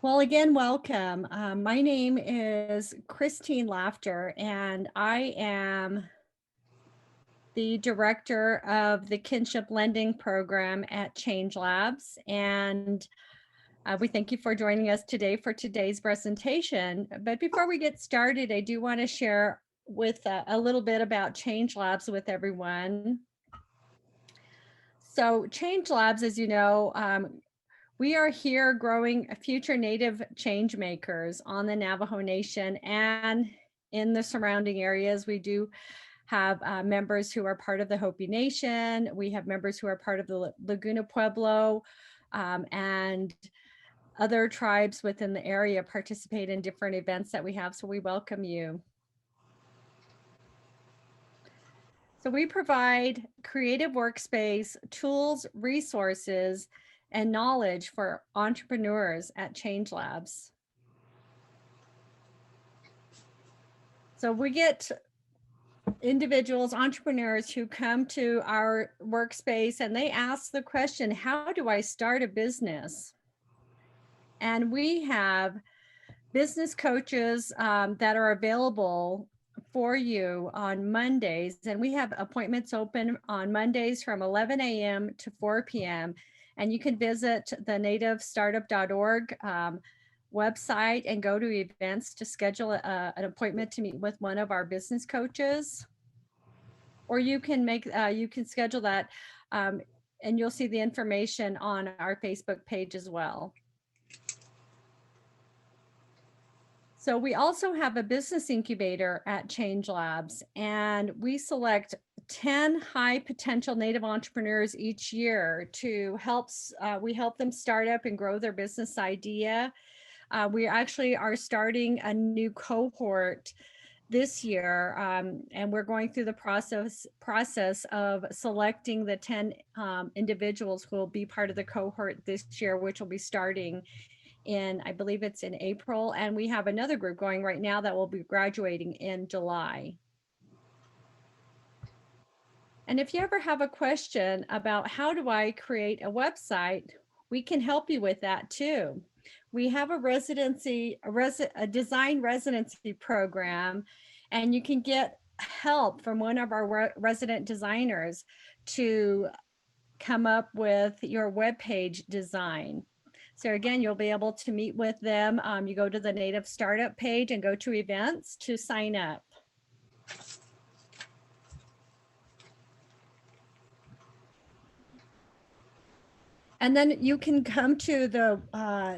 Well, again, welcome. My name is Christine Laughter, and I am the director of the Kinship Lending Program at Change Labs. And we thank you for joining us today for today's presentation. But before we get started, I do want to share with a little bit about Change Labs with everyone. So Change Labs, as you know, we are here growing future Native change makers on the Navajo Nation and in the surrounding areas. We do have members who are part of the Hopi Nation. We have members who are part of the Laguna Pueblo and other tribes within the area participate in different events that we have. So we welcome you. So we provide creative workspace, tools, resources, and knowledge for entrepreneurs at Change Labs. So we get individuals, entrepreneurs who come to our workspace and they ask the question, how do I start a business? And we have business coaches that are available for you on Mondays. And we have appointments open on Mondays from 11 a.m. to 4 p.m. And you can visit the nativestartup.org website and go to events to schedule an appointment to meet with one of our business coaches. Or you can schedule that and you'll see the information on our Facebook page as well. So we also have a business incubator at Change Labs, and we select 10 high potential Native entrepreneurs each year to help them start up and grow their business idea. We actually are starting a new cohort this year, and we're going through the process of selecting the 10 individuals who will be part of the cohort this year, which will be starting in, I believe it's in April, and we have another group going right now that will be graduating in July. And if you ever have a question about how do I create a website, we can help you with that too. We have a design residency program, and you can get help from one of our resident designers to come up with your webpage design. So again, you'll be able to meet with them. You go to the Native Startup page and go to events to sign up. And then you can come to the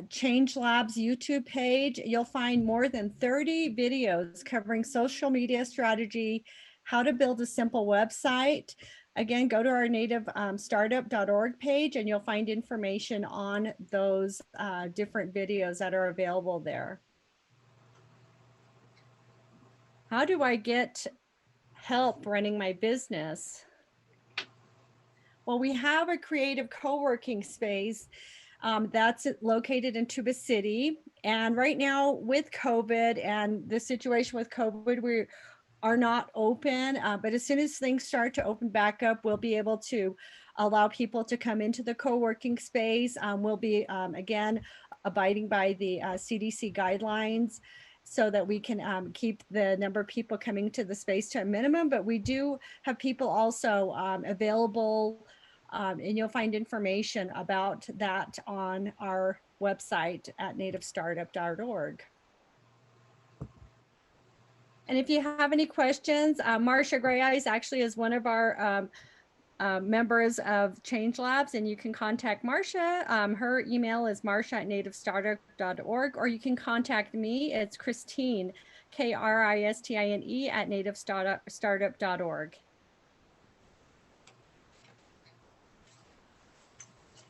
Change Labs YouTube page. You'll find more than 30 videos covering social media strategy, how to build a simple website. Again, go to our nativestartup.org page and you'll find information on those different videos that are available there. How do I get help running my business? Well, we have a creative co-working space that's located in Tuba City. And right now with COVID and the situation with COVID, we are not open, but as soon as things start to open back up, we'll be able to allow people to come into the co-working space. We'll be, again, abiding by the CDC guidelines so that we can keep the number of people coming to the space to a minimum, but we do have people also available, and you'll find information about that on our website at nativestartup.org. And if you have any questions, Marcia Gray Eyes actually is one of our members of Change Labs, and you can contact Marcia. Her email is marcia@nativestartup.org, or you can contact me. It's Christine, Kristine at nativestartup.org.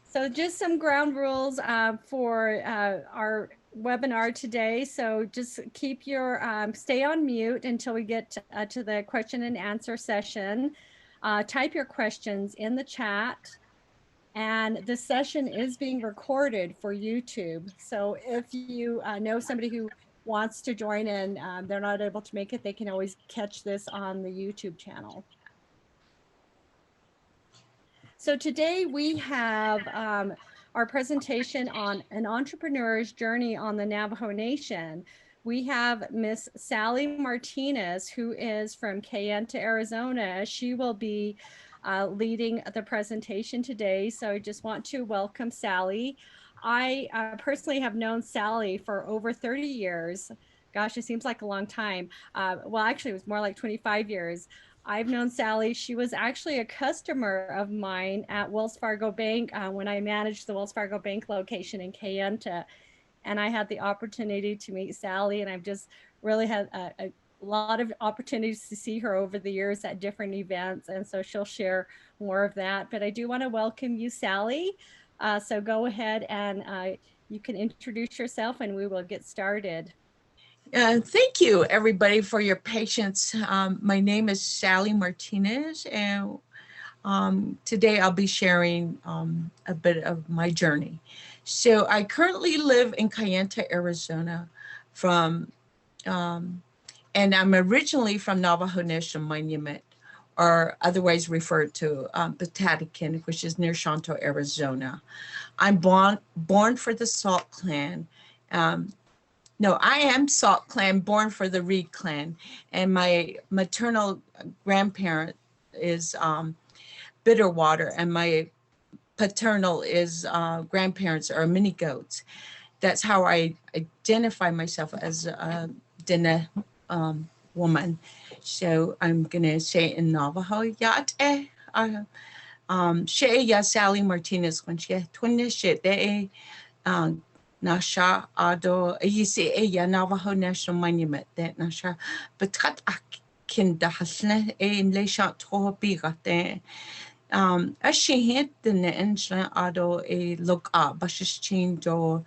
So just some ground rules for our webinar today. So just keep your, stay on mute until we get to the question and answer session. Type your questions in the chat, and the session is being recorded for YouTube. So if you know somebody who wants to join in, they're not able to make it, they can always catch this on the YouTube channel. So today we have our presentation on an entrepreneur's journey on the Navajo Nation. We have Miss Sally Martinez, who is from Kayenta, Arizona. She will be leading the presentation today. So I just want to welcome Sally. I personally have known Sally for over 30 years. Gosh, it seems like a long time. Well, actually, it was more like 25 years. I've known Sally. She was actually a customer of mine at Wells Fargo Bank when I managed the Wells Fargo Bank location in Kayenta. And I had the opportunity to meet Sally, and I've just really had a lot of opportunities to see her over the years at different events. And so she'll share more of that. But I do want to welcome you, Sally. So go ahead and you can introduce yourself and we will get started. Thank you, everybody, for your patience. My name is Sally Martinez, and today I'll be sharing a bit of my journey. So I currently live in Kayenta, Arizona, and I'm originally from Navajo Nation Monument, or otherwise referred to Patatican, which is near Shanto, Arizona. I'm born for the Salt Clan. No, I am Salt Clan, born for the Reed Clan, and my maternal grandparent is Bitterwater, and my paternal is grandparents are Mini Goats. That's how I identify myself as a Diné woman. So I'm gonna say in Navajo, Yat she ya Sally Martinez when she twin shit de Nasha Ado Yisi ya Navajo National Monument that Nasha Betat Akin da Hasne in Le Shant Tohopigate. She the Nensla Ado a look up, Bashichin do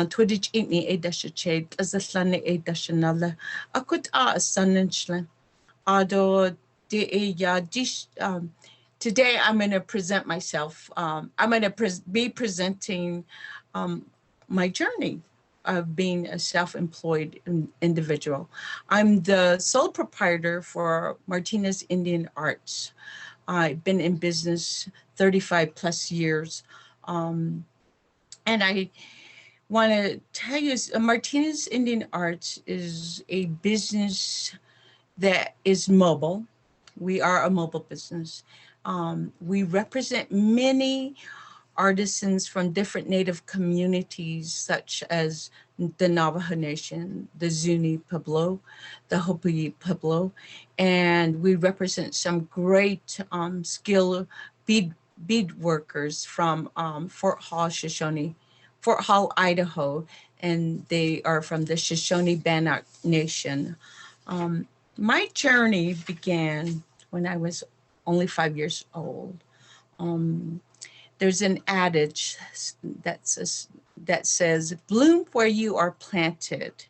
Twitch Itni a dashade as a slane a dashanala. I could a son and Ado de ya dish. Today I'm going to present myself. I'm going to be presenting my journey of being a self-employed individual. I'm the sole proprietor for Martinez Indian Arts. I've been in business 35 plus years. And I want to tell you, Martinez Indian Arts is a business that is mobile. We are a mobile business. We represent many artisans from different Native communities, such as the Navajo Nation, the Zuni Pueblo, the Hopi Pueblo, and we represent some great skilled bead workers from Fort Hall, Idaho, and they are from the Shoshone-Bannock Nation. My journey began when I was only 5 years old. There's an adage that says, bloom where you are planted.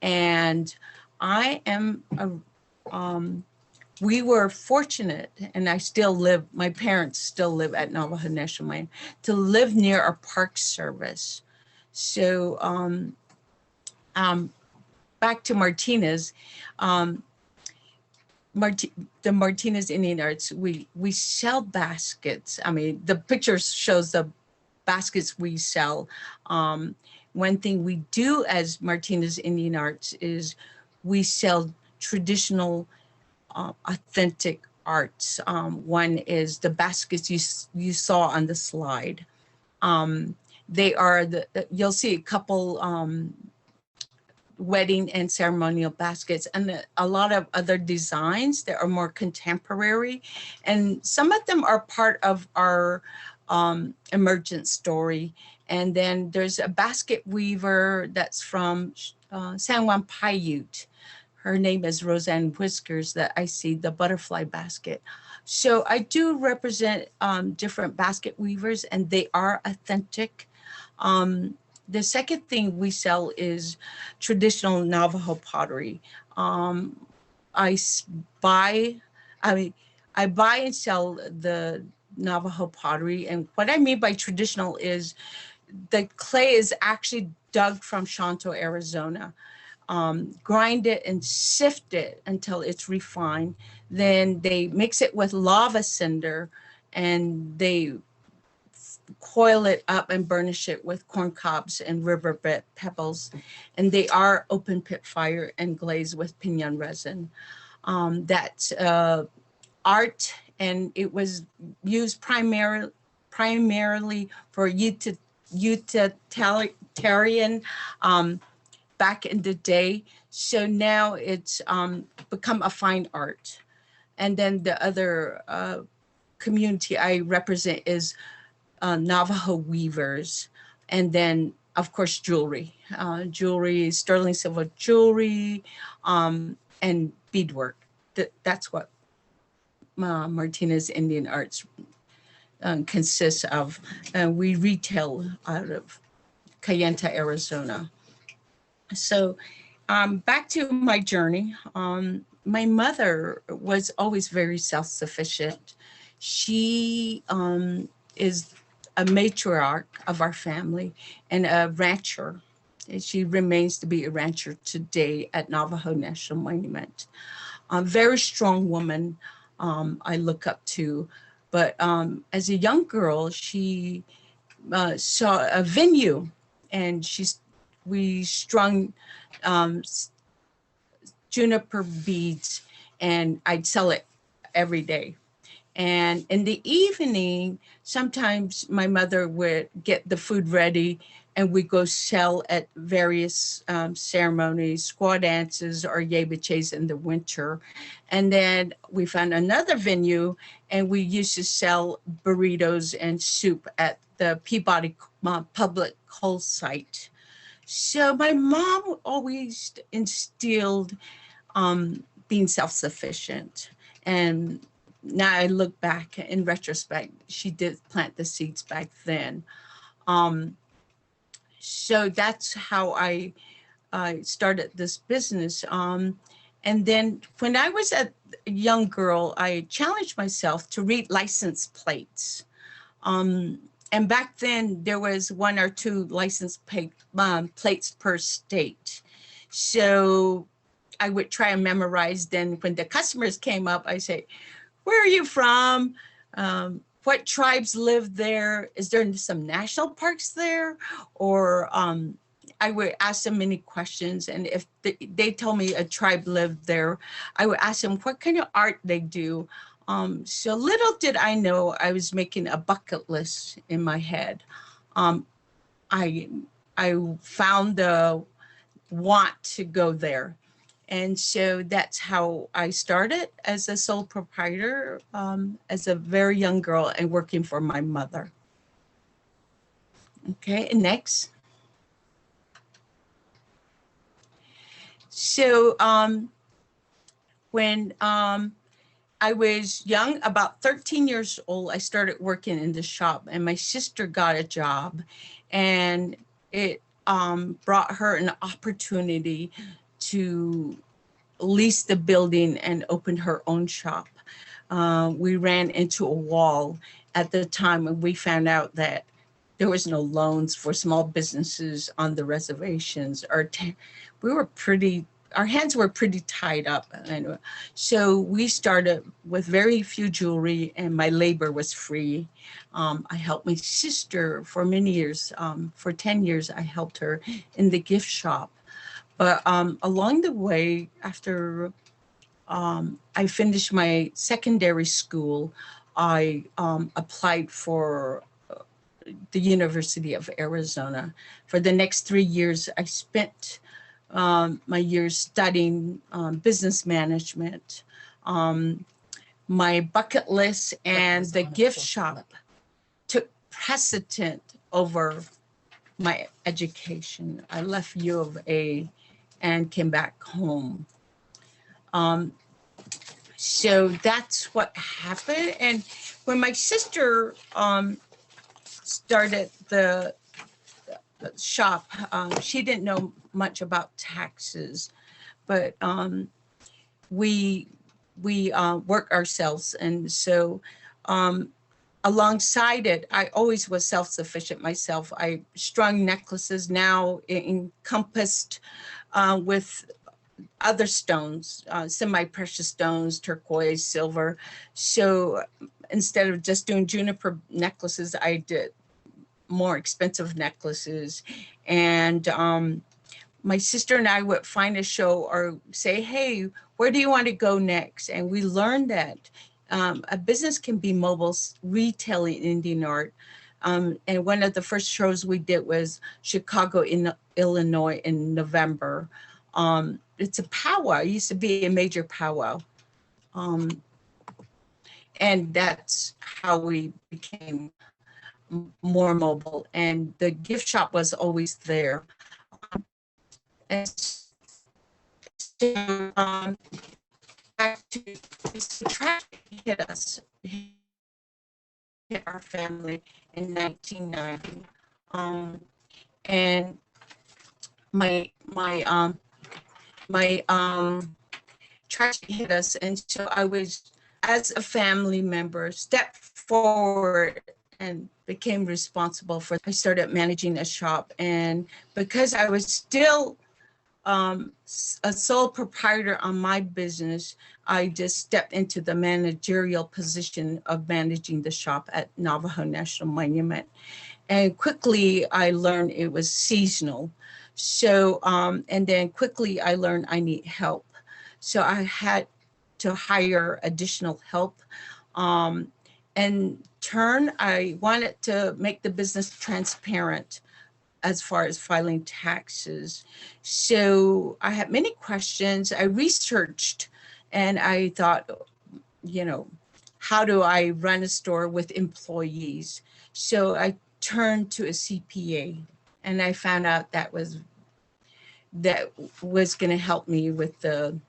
And I am, we were fortunate, and I still live, my parents still live at Navajo Nation Monument, to live near a park service. So back to Martinez, the Martinez Indian Arts, we sell baskets. I mean, the picture shows the baskets we sell. One thing we do as Martinez Indian Arts is we sell traditional, authentic arts. One is the baskets you saw on the slide. They are you'll see a couple wedding and ceremonial baskets and a lot of other designs that are more contemporary. And some of them are part of our emergent story. And then there's a basket weaver that's from San Juan Paiute. Her name is Roseanne Whiskers that I see, the butterfly basket. So I do represent different basket weavers, and they are authentic. The second thing we sell is traditional Navajo pottery. I buy and sell the Navajo pottery. And what I mean by traditional is the clay is actually dug from Shanto, Arizona. Grind it and sift it until it's refined. Then they mix it with lava cinder and they coil it up and burnish it with corn cobs and riverbed pebbles. And they are open pit fire and glazed with pinon resin. That's art, and it was used primarily for utilitarian back in the day. So now it's become a fine art. And then the other community I represent is Navajo weavers, and then of course jewelry, sterling silver jewelry, and beadwork. That's what Martinez Indian Arts consists of. We retail out of Kayenta, Arizona. So back to my journey. My mother was always very self-sufficient. She is a matriarch of our family and a rancher. She remains to be a rancher today at Navajo National Monument. A very strong woman I look up to. But as a young girl, she saw a venue, and we strung juniper beads, and I'd sell it every day. And in the evening, sometimes my mother would get the food ready, and we go sell at various ceremonies, squaw dances or yebiches in the winter. And then we found another venue, and we used to sell burritos and soup at the Peabody Public Coal Site. So my mom always instilled being self-sufficient. And now I look back in retrospect, she did plant the seeds back then. So that's how I started this business. And then when I was a young girl, I challenged myself to read license plates. And back then there was 1 or 2 license plates per state. So I would try and memorize. Then when the customers came up, I say, "Where are you from? What tribes live there? Is there some national parks there?" Or I would ask them many questions. And if they told me a tribe lived there, I would ask them what kind of art they do. So little did I know I was making a bucket list in my head. I found the want to go there. And so that's how I started as a sole proprietor as a very young girl and working for my mother. Okay, and next. So when I was young, about 13 years old, I started working in the shop, and my sister got a job, and it brought her an opportunity to lease the building and open her own shop. We ran into a wall at the time, and we found out that there was no loans for small businesses on the reservations. Our hands were pretty tied up. And so we started with very few jewelry, and my labor was free. I helped my sister for many years. For 10 years, I helped her in the gift shop. But along the way, after I finished my secondary school, I applied for the University of Arizona. For the next 3 years, I spent my years studying business management. My bucket list and the gift shop took precedent over my education. I left U of A and came back home. So that's what happened. And when my sister started the shop, she didn't know much about taxes, but we work ourselves. And so alongside it, I always was self-sufficient myself. I strung necklaces, now encompassed with other stones, semi-precious stones, turquoise, silver. So instead of just doing juniper necklaces, I did more expensive necklaces. And my sister and I would find a show or say, hey, where do you want to go next? And we learned that a business can be mobile, retailing Indian art. And one of the first shows we did was Chicago, Illinois in November. It's a powwow. It used to be a major powwow. And that's how we became more mobile. And the gift shop was always there. And so, back to this tragedy hit us, hit our family in 1990. And my tragedy hit us, and so I was, as a family member, stepped forward and became responsible for. I started managing a shop, and because I was still a sole proprietor on my business, I just stepped into the managerial position of managing the shop at Navajo National Monument. And quickly I learned it was seasonal. So, and then quickly I learned I need help. So I had to hire additional help. In turn, I wanted to make the business transparent as far as filing taxes. So I had many questions. I researched and I thought, you know, how do I run a store with employees? So I turned to a CPA, and I found out that was going to help me with the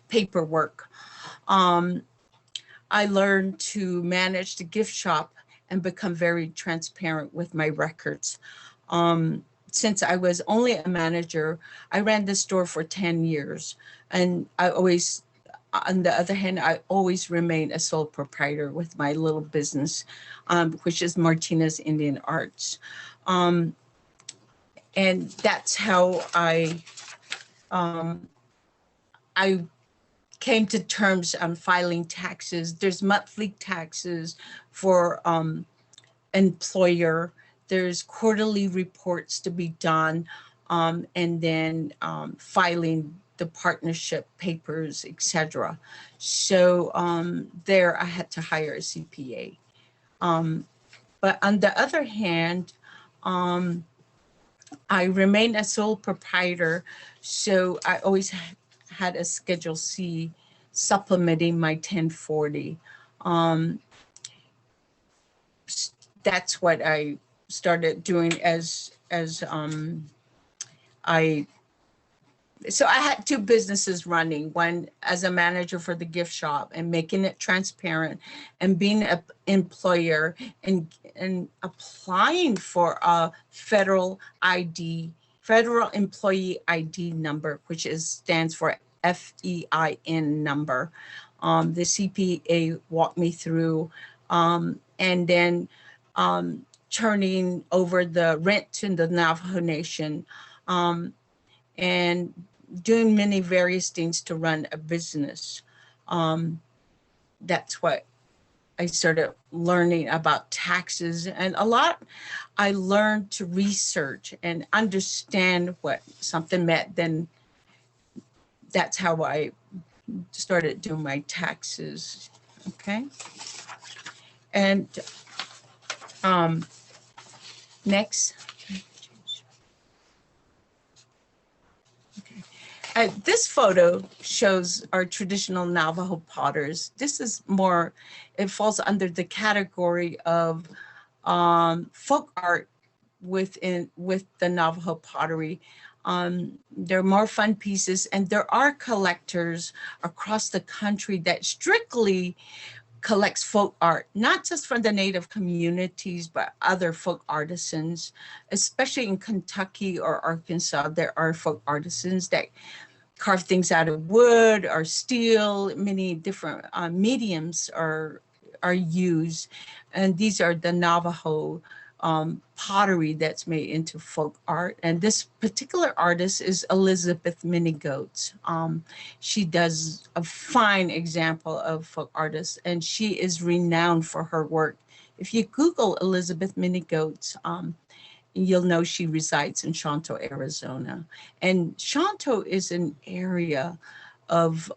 paperwork. I learned to manage the gift shop and become very transparent with my records. Since I was only a manager, I ran the store for 10 years. And I always, on the other hand, I always remain a sole proprietor with my little business, which is Martinez Indian Arts. And that's how I came to terms on filing taxes. There's monthly taxes for employer. There's quarterly reports to be done, and then filing the partnership papers, etc. So there I had to hire a CPA. But on the other hand, I remained a sole proprietor, so I always had a Schedule C supplementing my 1040. That's what I started doing so I had two businesses running, one as a manager for the gift shop and making it transparent, and being an employer and applying for a federal employee ID number, which stands for FEIN number. The CPA walked me through, and then turning over the rent to the Navajo Nation, and doing many various things to run a business. That's what I started learning about taxes, and a lot I learned to research and understand what something meant. Then that's how I started doing my taxes. Okay. And next. This photo shows our traditional Navajo potters. This is more, it falls under the category of folk art with the Navajo pottery. There are more fun pieces, and there are collectors across the country that strictly collects folk art, not just from the Native communities, but other folk artisans. Especially in Kentucky or Arkansas, there are folk artisans that carve things out of wood or steel. Many different mediums are used, and these are the Navajo pottery that's made into folk art. And this particular artist is Elizabeth Minigoats. She does a fine example of folk artists, and she is renowned for her work. if you Google Elizabeth Minigoats, you'll know she resides in Shanto, Arizona. And Shanto is an area of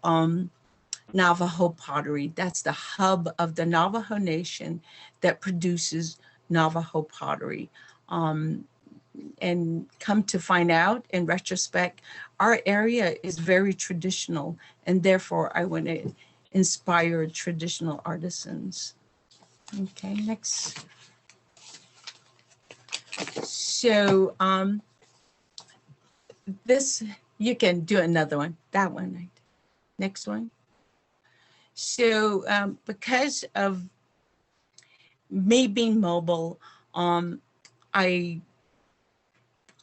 Navajo pottery. That's the hub of the Navajo Nation that produces Navajo pottery. And come to find out, in retrospect, our area is very traditional, and therefore I want to inspire traditional artisans. Okay, next. So this, you can do another one, that one, right? Next one. So because of me being mobile, I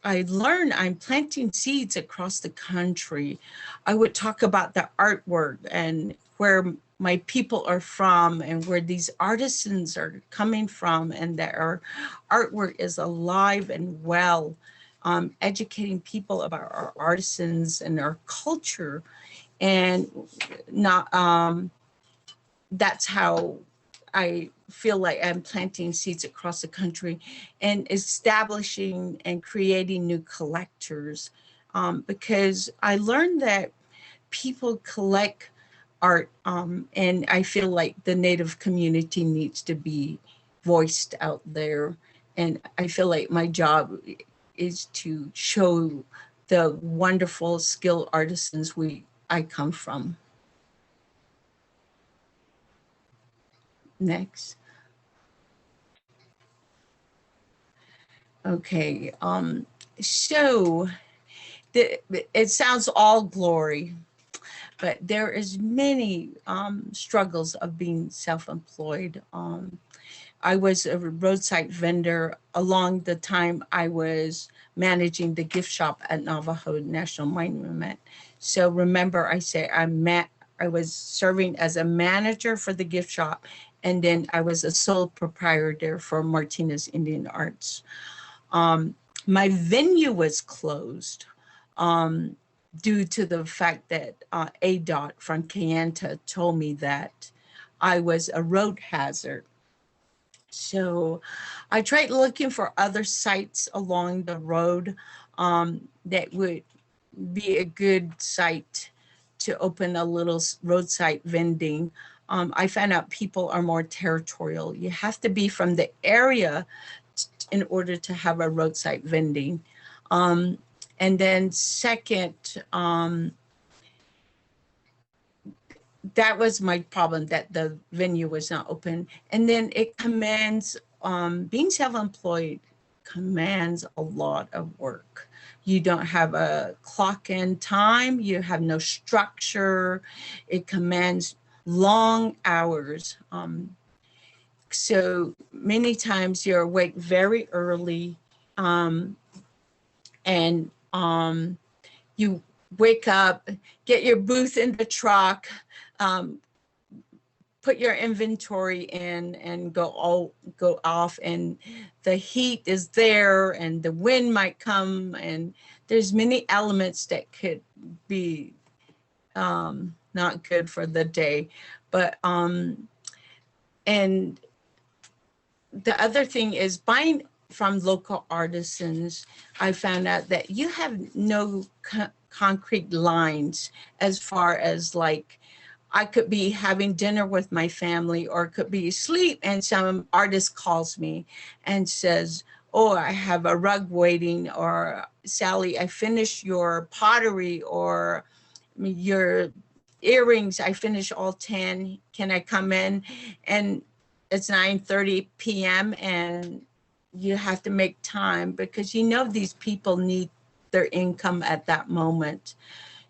learned I'm planting seeds across the country. I would talk about the artwork and where my people are from and where these artisans are coming from, and that our artwork is alive and well, educating people about our artisans and our culture. And not that's how I feel like I'm planting seeds across the country and establishing and creating new collectors, because I learned that people collect art, and I feel like the Native community needs to be voiced out there. And I feel like my job is to show the wonderful skilled artisans I come from. Next. Okay, so it sounds all glory, but there is many struggles of being self-employed. I was a roadside vendor along the time I was managing the gift shop at Navajo National Monument. So remember, I said I was serving as a manager for the gift shop, and then I was a sole proprietor for Martinez Indian Arts. My venue was closed due to the fact that ADOT from Kayenta told me that I was a road hazard. So I tried looking for other sites along the road that would be a good site to open a little roadside vending. I found out people are more territorial. You have to be from the area in order to have a roadside vending. And then second, that was my problem, that the venue was not open. And then it commands, being self-employed commands a lot of work. You don't have a clock in time, you have no structure, it commands long hours. So many times you're awake very early, and you wake up, get your booth in the truck, put your inventory in and go off, and the heat is there and the wind might come, and there's many elements that could be not good for the day. But and the other thing is buying from local artisans. I found out that you have no concrete lines as far as, like, I could be having dinner with my family or could be asleep and some artist calls me and says, oh, I have a rug waiting, or Sally, I finished your pottery, or your earrings, I finished all 10. Can I come in? And it's 9:30 p.m. and you have to make time because you know these people need their income at that moment.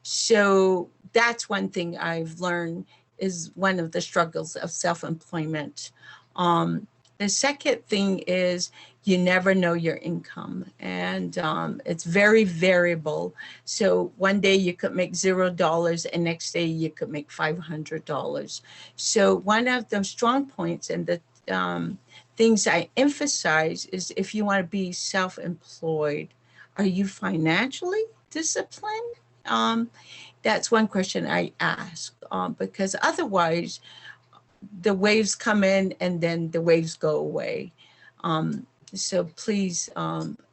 So that's one thing I've learned is one of the struggles of self-employment. The second thing is you never know your income, and it's very variable. So one day you could make $0 and next day you could make $500. So one of the strong points and the things I emphasize is if you want to be self-employed, are you financially disciplined? That's one question I ask, because otherwise the waves come in and then the waves go away. So please,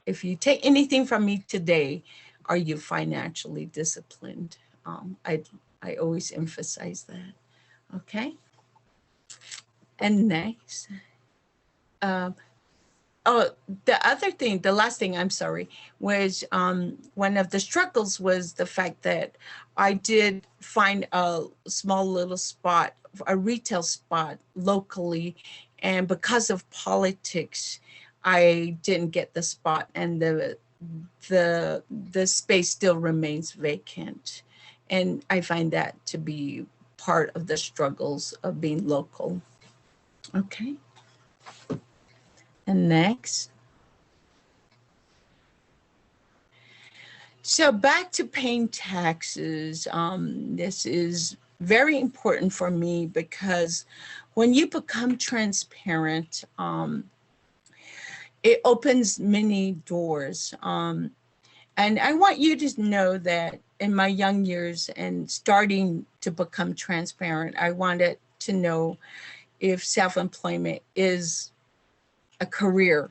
if you take anything from me today, are you financially disciplined? I always emphasize that. Okay. And next, oh, the other thing, the last thing, I'm sorry, was one of the struggles was the fact that I did find a small little spot, a retail spot locally, and because of politics, I didn't get the spot, and the space still remains vacant. And I find that to be part of the struggles of being local. Okay. And next. So back to paying taxes. This is very important for me because when you become transparent, it opens many doors. And I want you to know that in my young years and starting to become transparent, I wanted to know if self-employment is a career.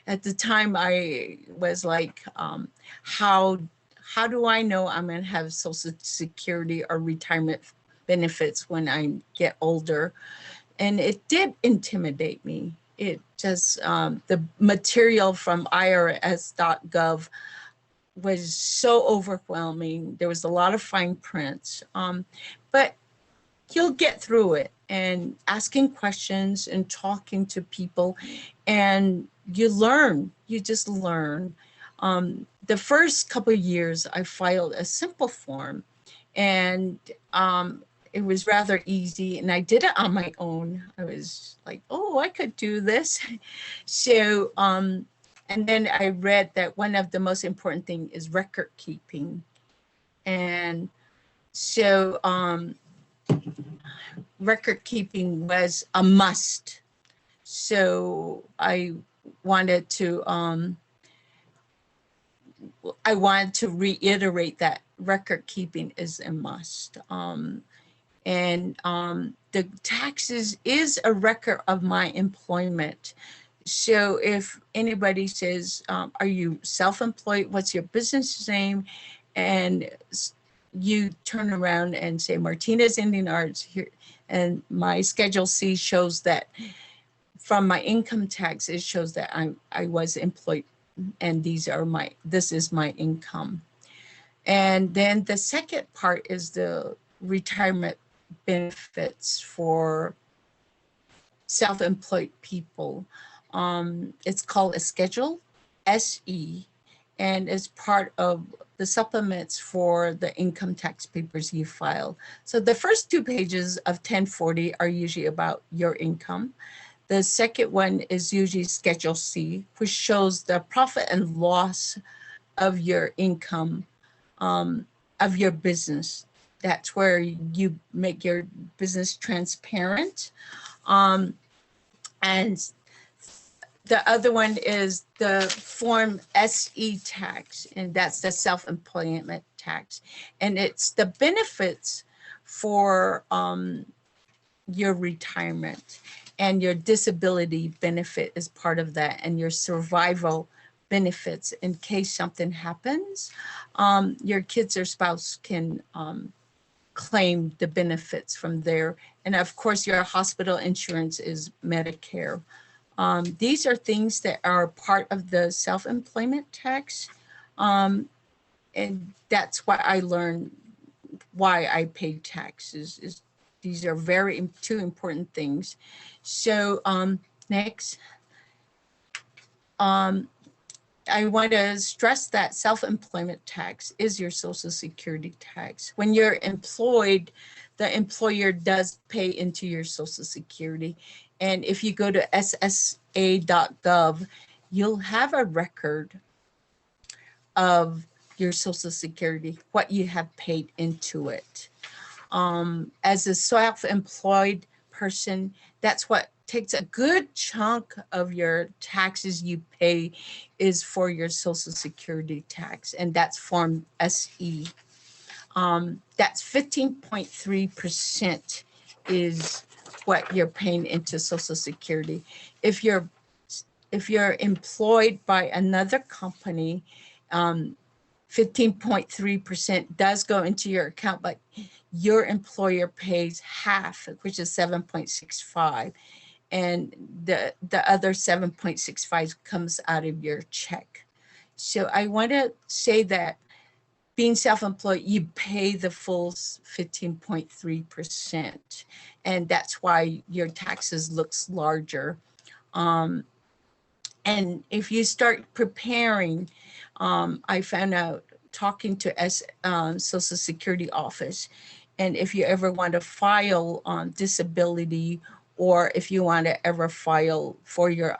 At the time I was like, how do I know I'm gonna have Social Security or retirement benefits when I get older? And it did intimidate me. It just, the material from IRS.gov was so overwhelming. There was a lot of fine prints, but you'll get through it, and asking questions and talking to people, and you learn, you just learn. The first couple of years I filed a simple form, and it was rather easy, and I did it on my own. I was like, oh, I could do this. So, and then I read that one of the most important thing is record keeping. And so, record keeping was a must. So I wanted to reiterate that record keeping is a must. The taxes is a record of my employment. So if anybody says, are you self-employed? What's your business name? And you turn around and say Martinez Indian Arts here, and my Schedule C shows that from my income tax, it shows that I was employed, and this is my income. And then the second part is the retirement benefits for self-employed people. It's called a Schedule SE, and is part of the supplements for the income tax papers you file. So the first 2 pages of 1040 are usually about your income. The second one is usually Schedule C, which shows the profit and loss of your income, of your business. That's where you make your business transparent. And the other one is the Form SE tax, and that's the self-employment tax. And it's the benefits for your retirement, and your disability benefit is part of that, and your survival benefits in case something happens. Your kids or spouse can claim the benefits from there. And of course, your hospital insurance is Medicare. These are things that are part of the self-employment tax. And that's why I learned why I pay taxes. These are two important things. So next, I want to stress that self-employment tax is your Social Security tax. When you're employed, the employer does pay into your Social Security. And if you go to ssa.gov, you'll have a record of your Social Security, what you have paid into it. As a self-employed person, that's what takes a good chunk of your taxes you pay is for your Social Security tax, and that's Form SE. That's 15.3% is what you're paying into Social Security. If you're employed by another company, 15.3% does go into your account, but your employer pays half, which is 7.65, and the other 7.65 comes out of your check. So I want to say that being self-employed, you pay the full 15.3%, and that's why your taxes looks larger. And if you start preparing, I found out talking to Social Security office, and if you ever want to file on disability, or if you want to ever file for your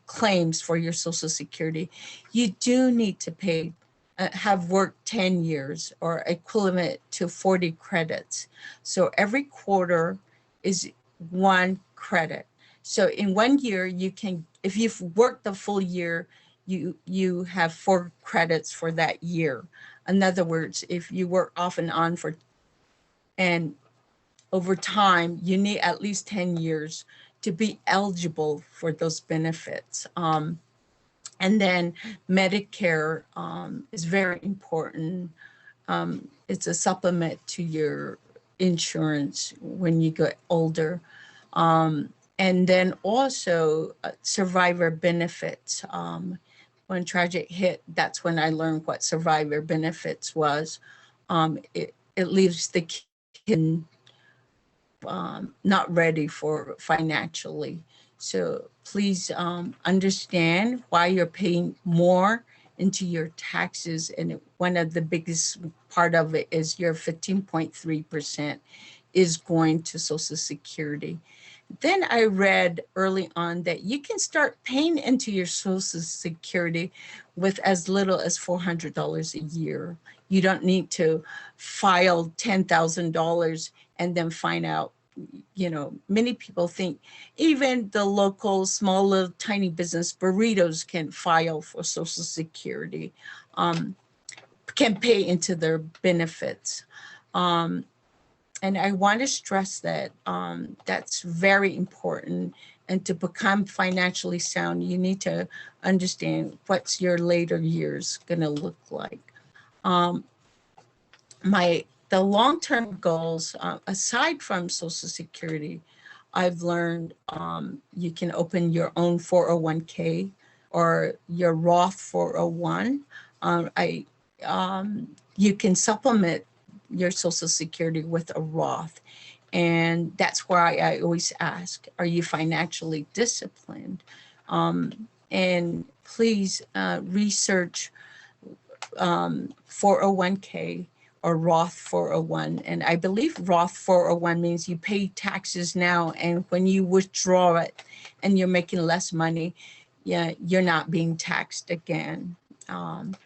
claims for your Social Security, you do need to pay, have worked 10 years or equivalent to 40 credits. So every quarter is 1 credit. So in 1 year, you can, if you've worked the full year, you have 4 credits for that year. In other words, if you work off and on and over time, you need at least 10 years to be eligible for those benefits. And then Medicare is very important. It's a supplement to your insurance when you get older. And then also survivor benefits. When tragic hit, that's when I learned what survivor benefits was. It leaves the kid not ready for financially. So please understand why you're paying more into your taxes. And one of the biggest part of it is your 15.3% is going to Social Security. Then I read early on that you can start paying into your Social Security with as little as $400 a year. You don't need to file $10,000 and then find out, you know, many people think even the local small little tiny business burritos can file for Social Security, can pay into their benefits. And I want to stress that that's very important. And to become financially sound, you need to understand what's your later years going to look like. The long-term goals, aside from Social Security, I've learned you can open your own 401k or your Roth 401. You can supplement your Social Security with a Roth. And that's why I always ask, are you financially disciplined? And please research 401k or Roth 401. And I believe Roth 401 means you pay taxes now, and when you withdraw it and you're making less money, yeah, you're not being taxed again. I'm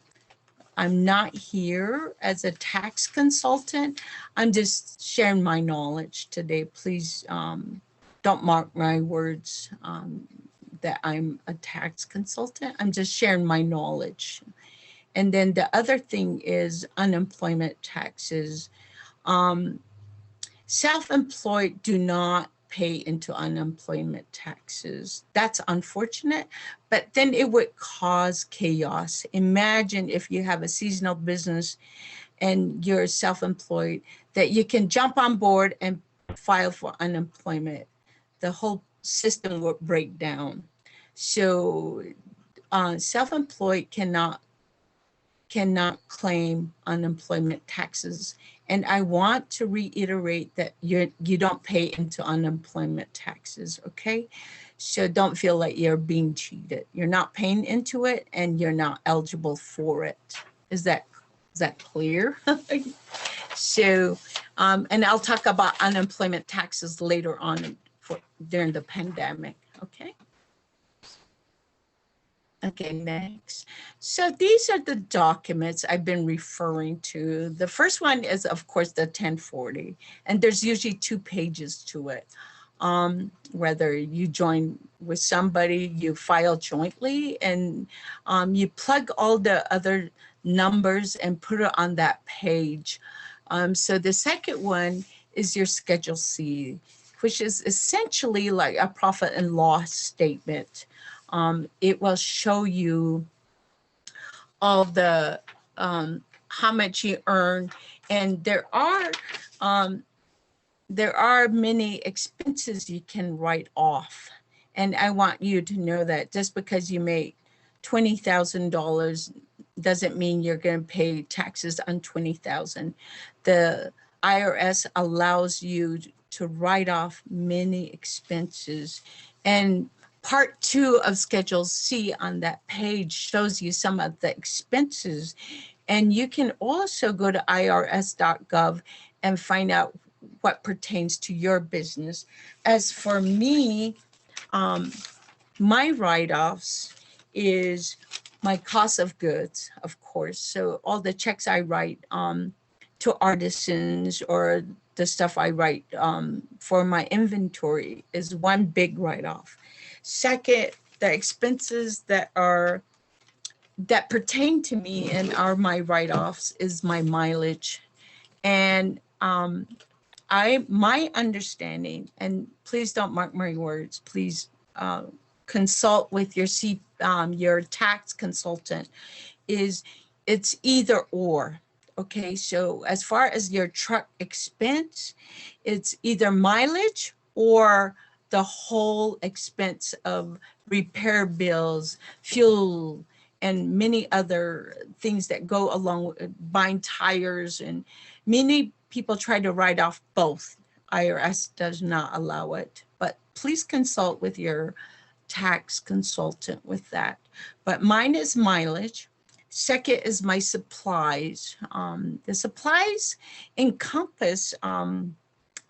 not here as a tax consultant. I'm just sharing my knowledge today. Please don't mark my words that I'm a tax consultant. I'm just sharing my knowledge. And then the other thing is unemployment taxes. Self-employed do not pay into unemployment taxes. That's unfortunate, but then it would cause chaos. Imagine if you have a seasonal business and you're self-employed, that you can jump on board and file for unemployment. The whole system would break down. So self-employed cannot claim unemployment taxes. And I want to reiterate that you don't pay into unemployment taxes, okay? So don't feel like you're being cheated. You're not paying into it and you're not eligible for it. Is that clear? So, and I'll talk about unemployment taxes later on during the pandemic, okay? Okay, next. So these are the documents I've been referring to. The first one is, of course, the 1040, and there's usually 2 pages to it. Whether you join with somebody, you file jointly, and you plug all the other numbers and put it on that page. So the second one is your Schedule C. which is essentially like a profit and loss statement. It will show you all the how much you earn, and there are many expenses you can write off. And I want you to know that just because you make $20,000 doesn't mean you're going to pay taxes on $20,000. The IRS allows you to write off many expenses. And Part 2 of Schedule C on that page shows you some of the expenses. And you can also go to irs.gov and find out what pertains to your business. As for me, my write-offs is my cost of goods, of course. So all the checks I write to artisans, or the stuff I write for my inventory, is one big write-off. Second, the expenses that pertain to me and are my write-offs is my mileage. And my understanding, and please don't mark my words, please consult with your tax consultant, is it's either or. Okay, so as far as your truck expense, it's either mileage or the whole expense of repair bills, fuel, and many other things that go along with buying tires. And many people try to write off both. IRS does not allow it, but please consult with your tax consultant with that. But mine is mileage. Second is my supplies. The supplies encompass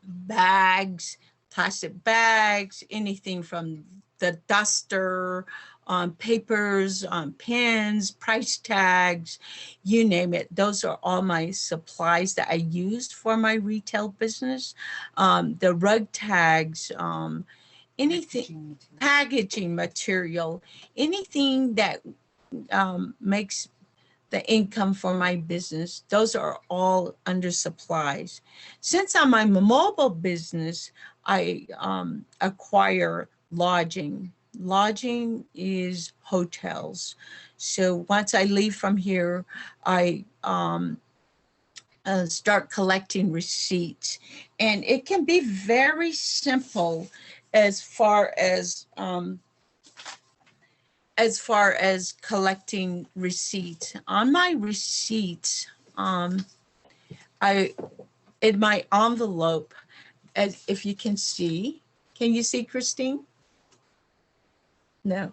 bags, plastic bags, anything from the duster, papers, pens, price tags, you name it. Those are all my supplies that I used for my retail business. The rug tags, anything, packaging material, anything that makes the income for my business, those are all under supplies. Since I'm a mobile business, I acquire lodging. Lodging is hotels. So once I leave from here, I start collecting receipts. And it can be very simple as far as collecting receipts. On my receipts, in my envelope, as if you can see, can you see, Christine? No,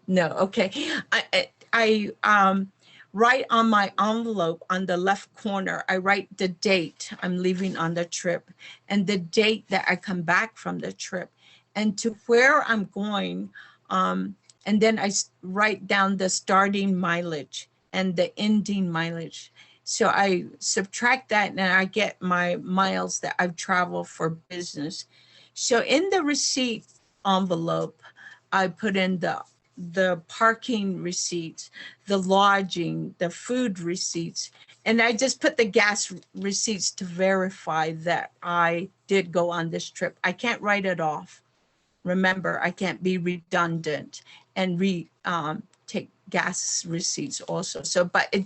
okay. I write on my envelope on the left corner, I write the date I'm leaving on the trip and the date that I come back from the trip and to where I'm going. And then I write down the starting mileage and the ending mileage. So I subtract that and I get my miles that I've traveled for business. So in the receipt envelope, I put in the parking receipts, the lodging, the food receipts, and I just put the gas receipts to verify that I did go on this trip. I can't write it off. Remember, I can't be redundant and take gas receipts also. So, but I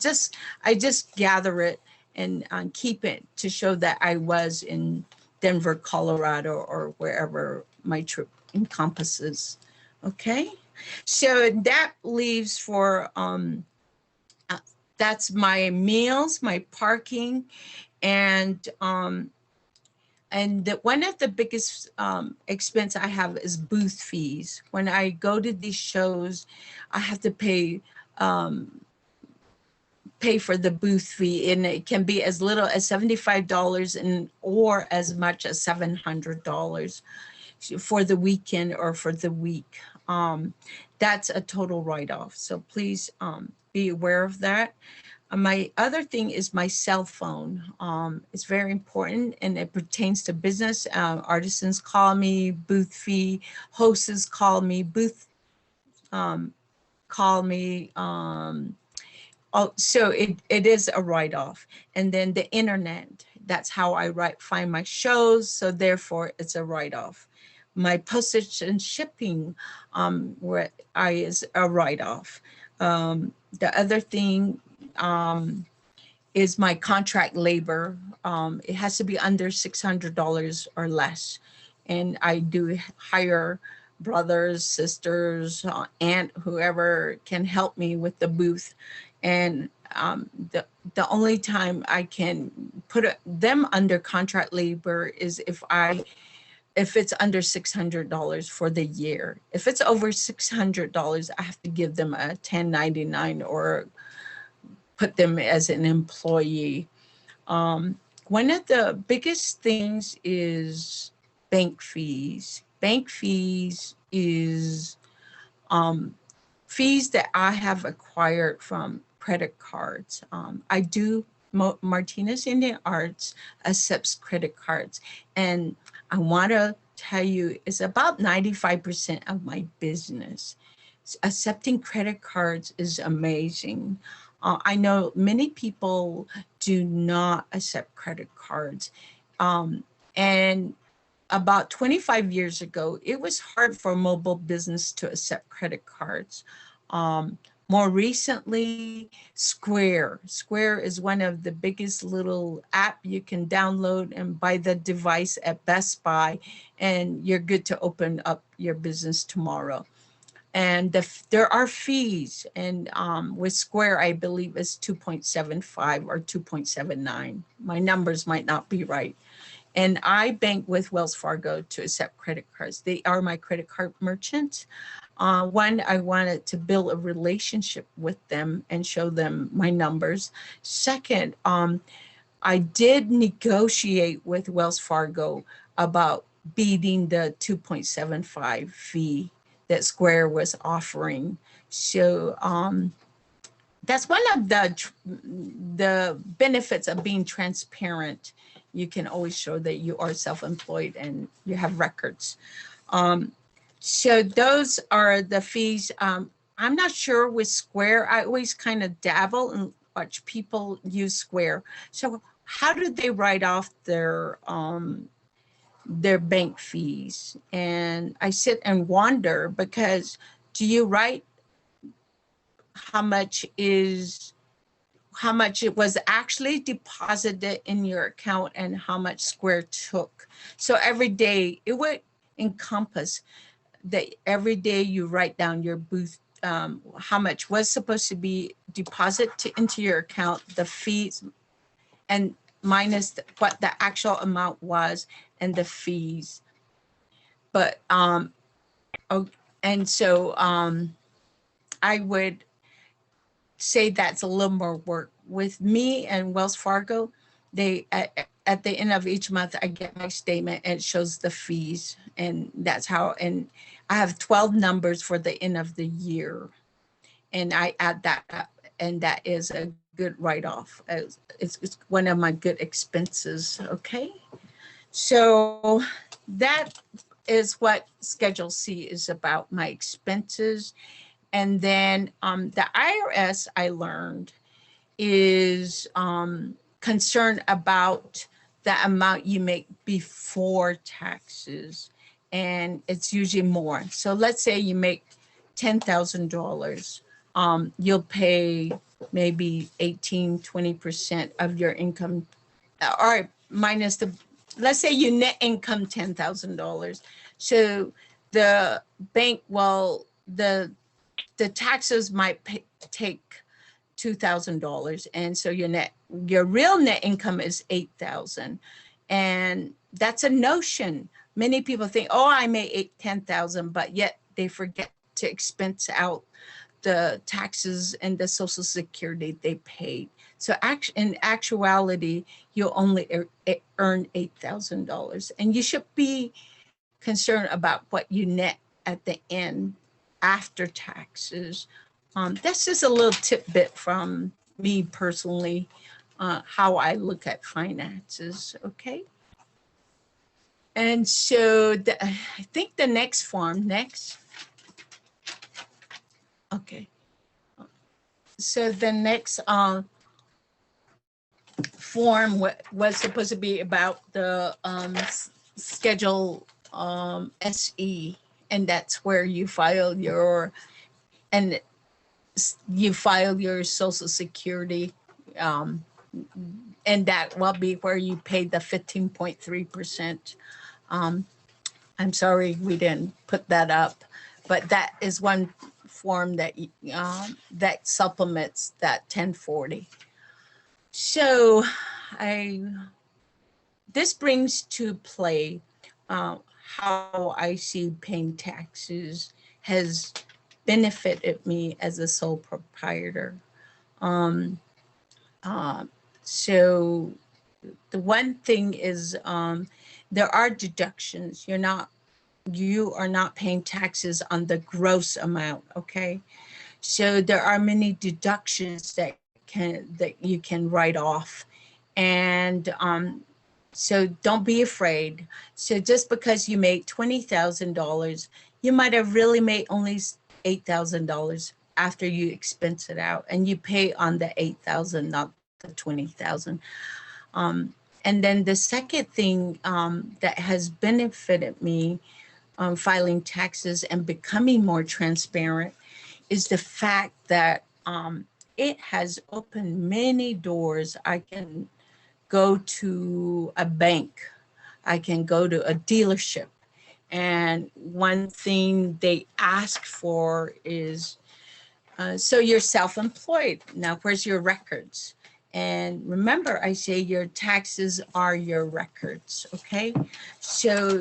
just gather it and keep it to show that I was in Denver, Colorado, or wherever my trip encompasses. Okay, so that leaves for that's my meals, my parking, and one of the biggest expense I have is booth fees. When I go to these shows, I have to pay for the booth fee, and it can be as little as $75 or as much as $700 for the weekend or for the week. That's a total write-off. So please be aware of that. My other thing is my cell phone. It's very important and it pertains to business. Artisans call me, booth fee, hosts call me, booth call me. So it is a write-off. And then the internet That's how I find my shows. So therefore it's a write-off. My postage and shipping is a write-off. The other thing is my contract labor. It has to be under $600 or less. And I do hire brothers, sisters, aunt, whoever can help me with the booth. And the only time I can put them under contract labor is if it's under $600 for the year. If it's over $600, I have to give them a 1099 or put them as an employee. One of the biggest things is bank fees. Bank fees is fees that I have acquired from credit cards. I do, Martinez Indian Arts accepts credit cards. And I want to tell you, it's about 95% of my business. Accepting credit cards is amazing. I know many people do not accept credit cards. And about 25 years ago, it was hard for mobile business to accept credit cards. More recently, Square. Square is one of the biggest little app you can download and buy the device at Best Buy, and you're good to open up your business tomorrow. And there are fees, and with Square, I believe it's 2.75 or 2.79. My numbers might not be right. And I bank with Wells Fargo to accept credit cards. They are my credit card merchant. One, I wanted to build a relationship with them and show them my numbers. Second, I did negotiate with Wells Fargo about beating the 2.75 fee that Square was offering. So that's one of the benefits of being transparent. You can always show that you are self-employed and you have records. So those are the fees. I'm not sure with Square. I always kind of dabble and watch people use Square. So how do they write off their bank fees? And I sit and wonder, because do you write how much it was actually deposited in your account and how much Square took? So every day it would encompass that every day you write down your booth, how much was supposed to be deposited into your account, the fees, and minus what the actual amount was and the fees. But and so I would say that's a little more work. With me and Wells Fargo, they at the end of each month, I get my statement and it shows the fees, and that's how. And I have 12 numbers for the end of the year, and I add that up, and that is a good write-off. It's one of my good expenses. Okay, so that is what Schedule C is about, my expenses. And then the IRS, I learned, is concerned about the amount you make before taxes. And it's usually more. So let's say you make $10,000. You'll pay maybe 18-20% of your income, or minus let's say you net income $10,000. So the bank, the taxes might take $2,000, and so your real net income is $8,000, and that's a notion. Many people think, oh, I made $10,000, but yet they forget to expense out the taxes and the Social Security they paid. So in actuality, you'll only earn $8,000, and you should be concerned about what you net at the end after taxes. That's just a little tidbit from me personally, how I look at finances, okay? And so I think the next form, okay. So the next form was supposed to be about the schedule SE, and that's where you file your Social Security, and that will be where you pay the 15.3%. I'm sorry we didn't put that up, but that is one form that that supplements that 1040. So this brings to play how I see paying taxes has benefited me as a sole proprietor. So the one thing is there are deductions. You are not paying taxes on the gross amount, okay? So there are many deductions that you can write off. And so don't be afraid. So just because you make $20,000, you might have really made only $8,000 after you expense it out, and you pay on the 8,000, not the 20,000. And then the second thing that has benefited me filing taxes and becoming more transparent is the fact that it has opened many doors. I can go to a bank, I can go to a dealership, and one thing they ask for is, so you're self-employed. Now, where's your records? And remember, I say your taxes are your records, okay? So,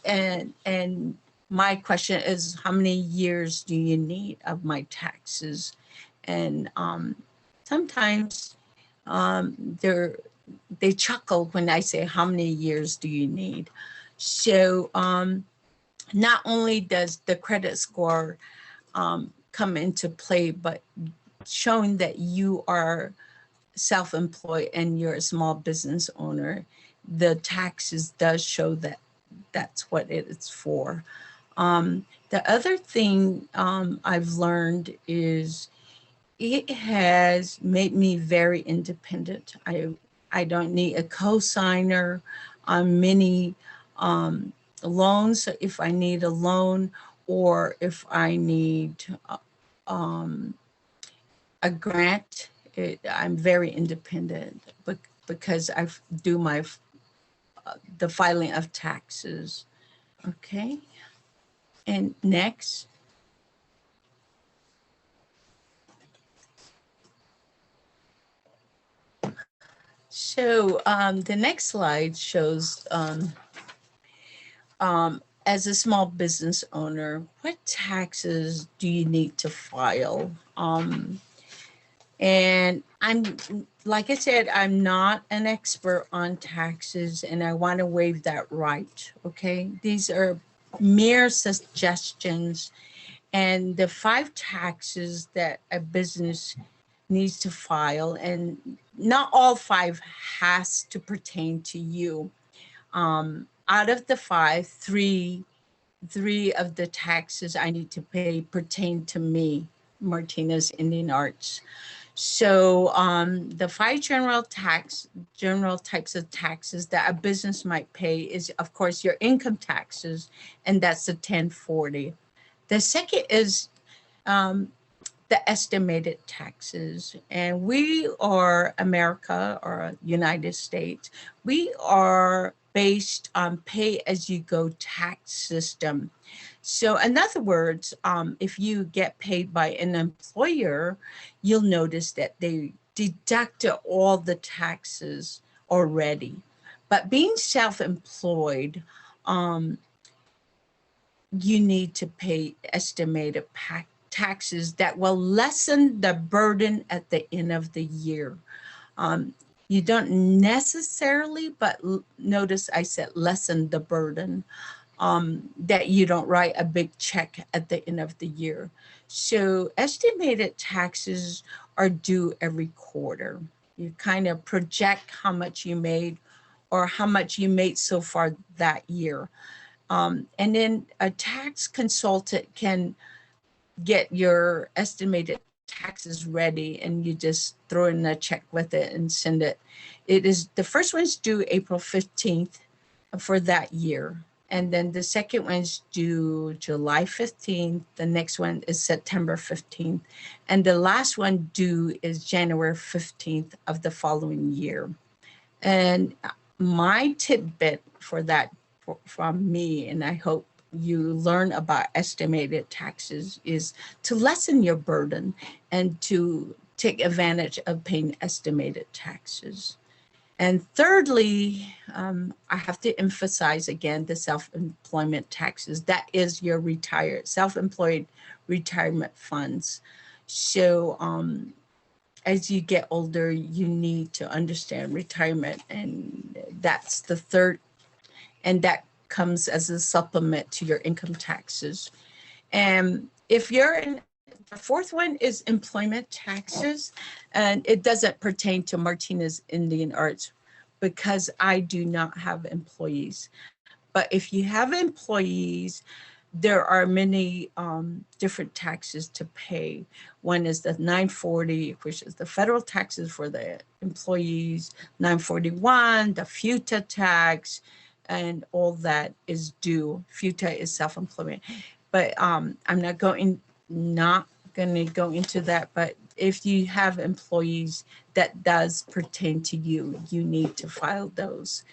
and my question is, how many years do you need of my taxes? And sometimes they chuckle when I say, how many years do you need? So not only does the credit score come into play, but showing that you are self-employed and you're a small business owner, the taxes does show that that's what it's for. The other thing I've learned is it has made me very independent. I don't need a co-signer on many loans. If I need a loan, or if I need a grant, I'm very independent, but because I do the filing of taxes. Okay, and next. So the next slide shows as a small business owner, what taxes do you need to file? And like I said, I'm not an expert on taxes, and I want to waive that right, okay? These are mere suggestions, and the 5 taxes that a business needs to file, and not all 5 has to pertain to you. Out of the 5, three of the taxes I need to pay pertain to me, Martinez Indian Arts. So the 5 general types of taxes that a business might pay is, of course, your income taxes, and that's the 1040. The second is the estimated taxes, and we are America, or United States. We are based on pay-as-you-go tax system. So in other words, if you get paid by an employer, you'll notice that they deducted all the taxes already. But being self-employed, you need to pay estimated taxes that will lessen the burden at the end of the year. You don't necessarily, but notice I said lessen the burden, that you don't write a big check at the end of the year. So estimated taxes are due every quarter. You kind of project how much you made or how much you made so far that year. And then a tax consultant can get your estimated taxes ready, and you just throw in a check with it and send it. It is, the first one's due April 15th for that year. And then the second one's due July 15th. The next one is September 15th. And the last one due is January 15th of the following year. And my tidbit for that from me, and I hope you learn about estimated taxes, is to lessen your burden and to take advantage of paying estimated taxes. And thirdly, I have to emphasize again the self-employment taxes. That is your self-employed retirement funds. So as you get older, you need to understand retirement, and that's the third, and that comes as a supplement to your income taxes. And if you're in, the fourth one is employment taxes, and it doesn't pertain to Martinez Indian Arts because I do not have employees. But if you have employees, there are many different taxes to pay. One is the 940, which is the federal taxes for the employees, 941, the FUTA tax, and all that is due. FUTA is self-employment. But I'm not going to go into that, but if you have employees, that does pertain to you. You need to file those.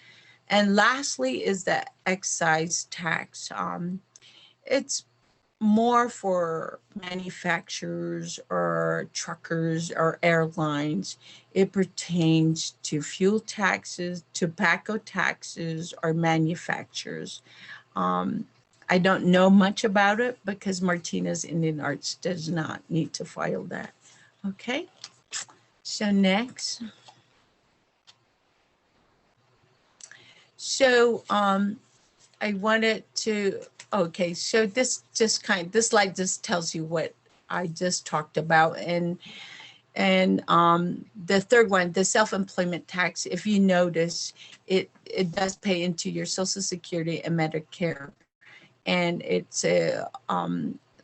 And lastly is the excise tax. It's more for manufacturers or truckers or airlines. It pertains to fuel taxes, tobacco taxes, or manufacturers. I don't know much about it because Martinez Indian Arts does not need to file that. Okay, so next. So I wanted to, okay, so this slide just tells you what I just talked about. And the third one, the self-employment tax, if you notice, it does pay into your Social Security and Medicare. And it's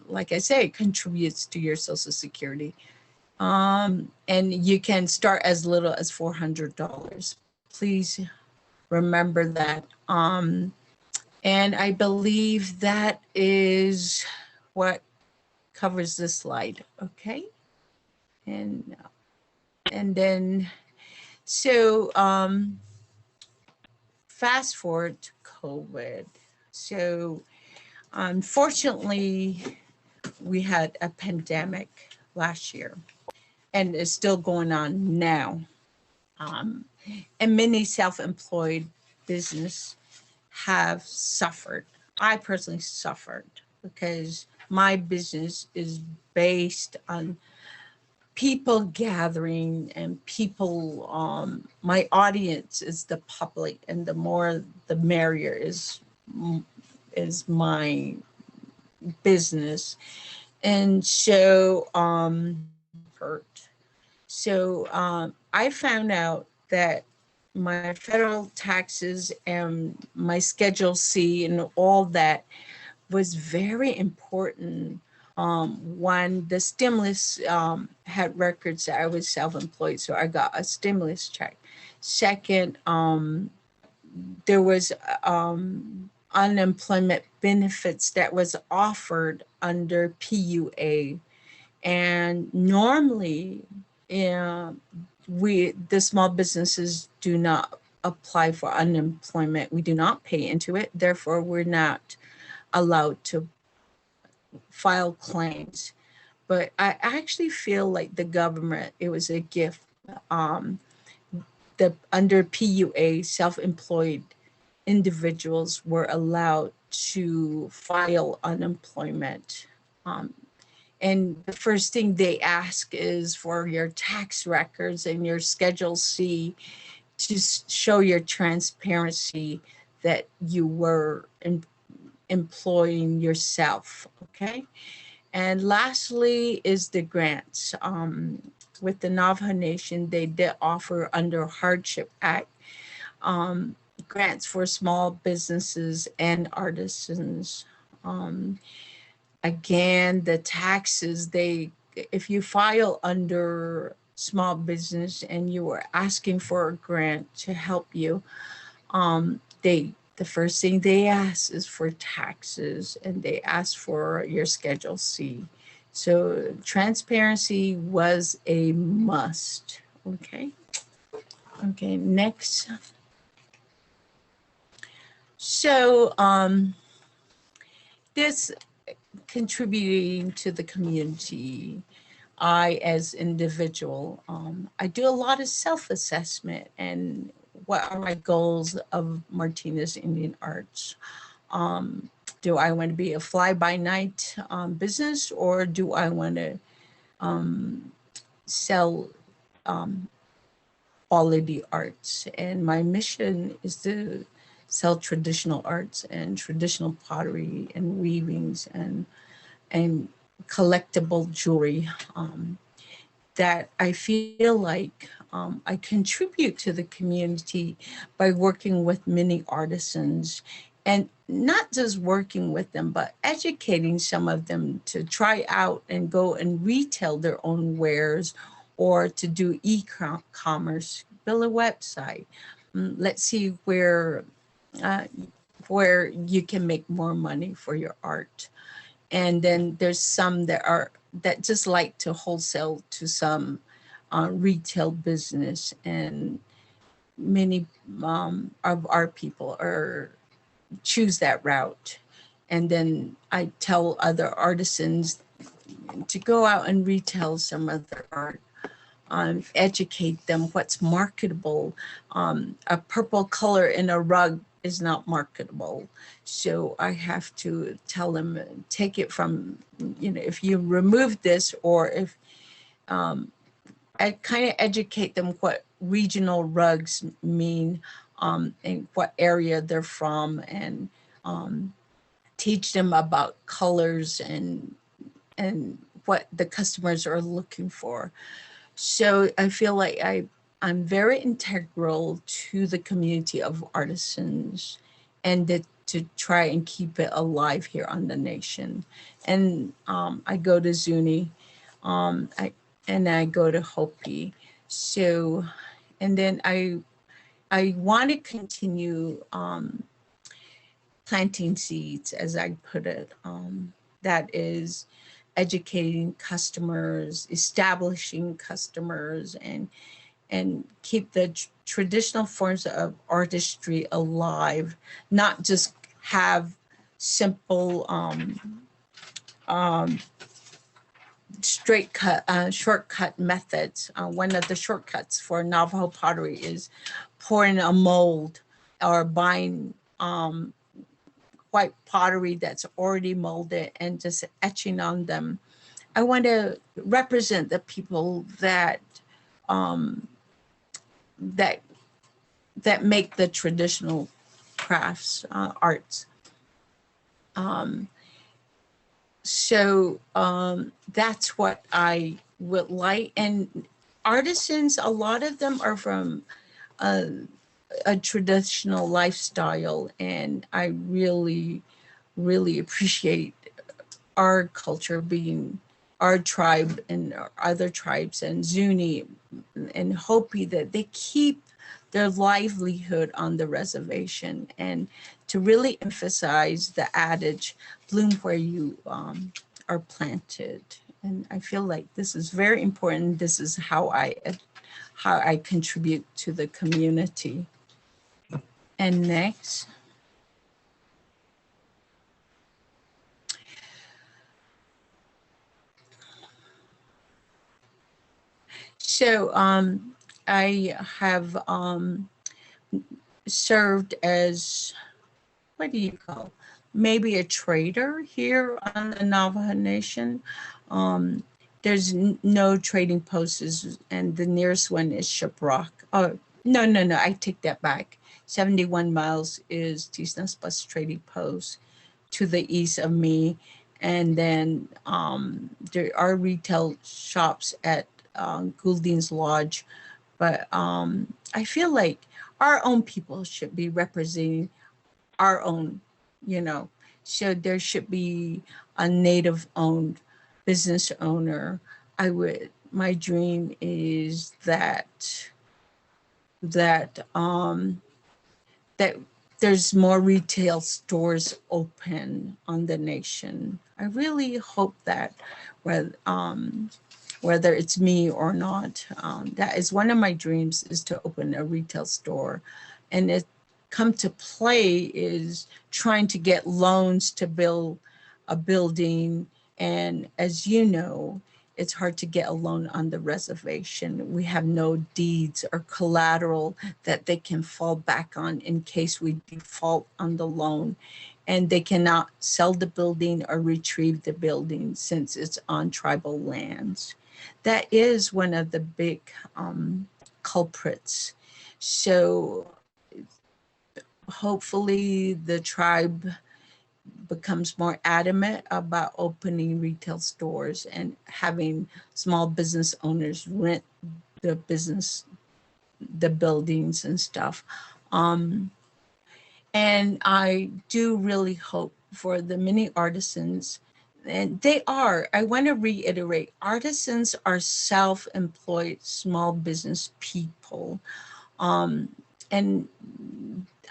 like I say, it contributes to your Social Security. And you can start as little as $400. Please remember that. And I believe that is what covers this slide, okay? And then, so fast forward to COVID. So unfortunately, we had a pandemic last year, and it's still going on now. And many self-employed business have suffered. I personally suffered because my business is based on people gathering and people, my audience is the public, and the more the merrier is my business. And so I found out that my federal taxes and my Schedule C and all that was very important. One, the stimulus had records that I was self-employed, so I got a stimulus check. Second, there was unemployment benefits that was offered under PUA. And normally, the small businesses do not apply for unemployment. We do not pay into it. Therefore, we're not allowed to file claims. But I actually feel like the government, it was a gift. Under PUA, self-employed individuals were allowed to file unemployment. And the first thing they ask is for your tax records and your Schedule C to show your transparency that you were employing yourself, okay? And lastly is the grants. With the Navajo Nation, they did offer under Hardship Act grants for small businesses and artisans. Again, the taxes, they if you file under small business and you are asking for a grant to help you, the first thing they ask is for taxes, and they ask for your Schedule C. So transparency was a must. Okay. Okay, next. So this contributing to the community, I as individual, I do a lot of self-assessment and what are my goals of Martinez Indian Arts. Do I want to be a fly-by-night business, or do I want to sell quality arts? And my mission is to sell traditional arts and traditional pottery and weavings and collectible jewelry that I feel like I contribute to the community by working with many artisans, and not just working with them, but educating some of them to try out and go and retail their own wares, or to do e-commerce, build a website. Let's see where you can make more money for your art. And then there's some that just like to wholesale to some retail business, and many of our people choose that route. And then I tell other artisans to go out and retail some of their art, educate them what's marketable. A purple color in a rug is not marketable. So I have to tell them, take it from, if you remove this, or if I kind of educate them what regional rugs mean, and what area they're from, and teach them about colors and what the customers are looking for. So I feel like I'm very integral to the community of artisans, and to try and keep it alive here on the nation. And I go to Zuni, I go to Hopi. So, and then I want to continue planting seeds, as I put it. That is educating customers, establishing customers, and keep the traditional forms of artistry alive, not just have simple shortcut methods. One of the shortcuts for Navajo pottery is pouring a mold or buying white pottery that's already molded and just etching on them. I want to represent the people that that make the traditional crafts, arts. So that's what I would like. And artisans, a lot of them are from a traditional lifestyle, and I really, really appreciate our culture being our tribe and other tribes and Zuni and Hopi, that they keep their livelihood on the reservation, and to really emphasize the adage, bloom where you are planted. And I feel like this is very important. This is how I contribute to the community. And next. So I have served as, what do you call, maybe a trader here on the Navajo Nation. There's no trading posts, and the nearest one is Shiprock. Oh, no, I take that back. 71 miles is Tisnas Bus Trading Post to the east of me. And then there are retail shops at Goulding's Lodge. But I feel like our own people should be representing our own, so there should be a native-owned business owner, my dream is that that that there's more retail stores open on the nation. I really hope that whether it's me or not, that is one of my dreams, is to open a retail store. And it come to play is trying to get loans to build a building. And as you know, it's hard to get a loan on the reservation. We have no deeds or collateral that they can fall back on in case we default on the loan. And they cannot sell the building or retrieve the building since it's on tribal lands. That is one of the big culprits. So hopefully the tribe becomes more adamant about opening retail stores and having small business owners rent the buildings and stuff. And I do really hope for the many artisans, and I want to reiterate, artisans are self-employed small business people. And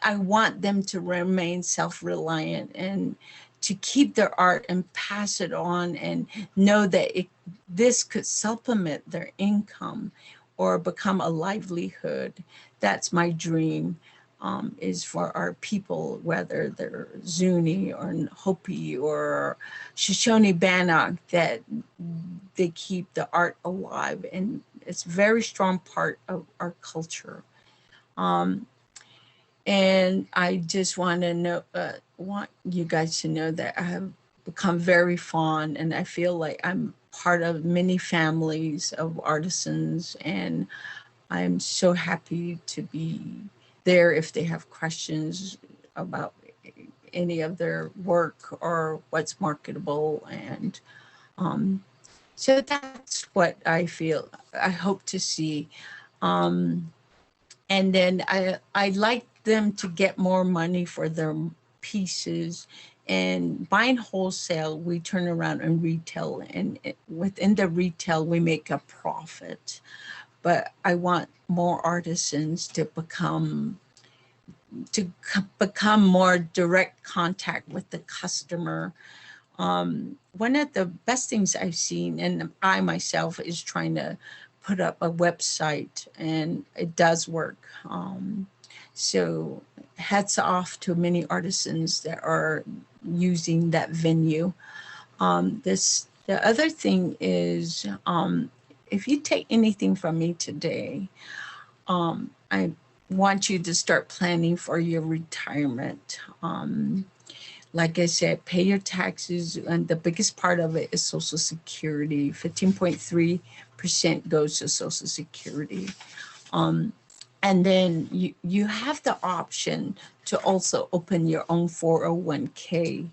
I want them to remain self-reliant and to keep their art and pass it on and know that this could supplement their income or become a livelihood. That's my dream, is for our people, whether they're Zuni or Hopi or Shoshone Bannock, that they keep the art alive. And it's a very strong part of our culture. And I just want you guys to know that I have become very fond, and I feel like I'm part of many families of artisans, and I'm so happy to be there if they have questions about any of their work or what's marketable. And so that's what I feel I hope to see. And then I like them to get more money for their pieces. And buying wholesale, we turn around and retail, and within the retail, we make a profit. But I want more artisans to become more direct contact with the customer. One of the best things I've seen, and I myself is trying to put up a website, and it does work. So hats off to many artisans that are using that venue. The other thing is, if you take anything from me today, I want you to start planning for your retirement. Like I said, pay your taxes, and the biggest part of it is Social Security. 15.3% goes to Social Security. And then you have the option to also open your own 401k.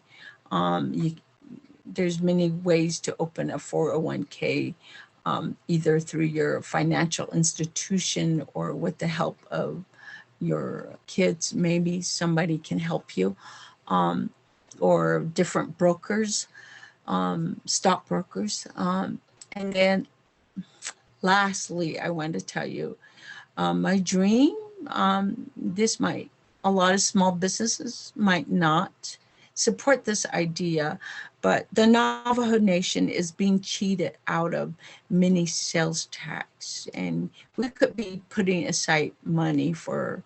There's many ways to open a 401k, either through your financial institution or with the help of your kids. Maybe somebody can help you, or different brokers, stockbrokers. And then lastly, I want to tell you, my dream, a lot of small businesses might not support this idea, but the Navajo Nation is being cheated out of many sales tax, and we could be putting aside money for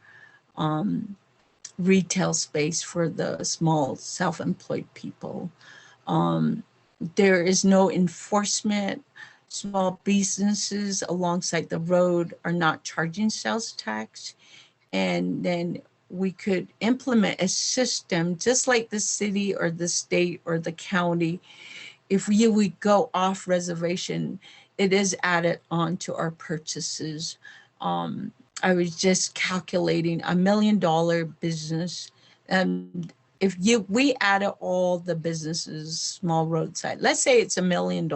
retail space for the small self-employed people. There is no enforcement. Small businesses alongside the road are not charging sales tax. And then we could implement a system just like the city or the state or the county. If we go off reservation, it is added on to our purchases. I was just calculating $1 million business. If we added all the businesses, small roadside, let's say it's $1 million,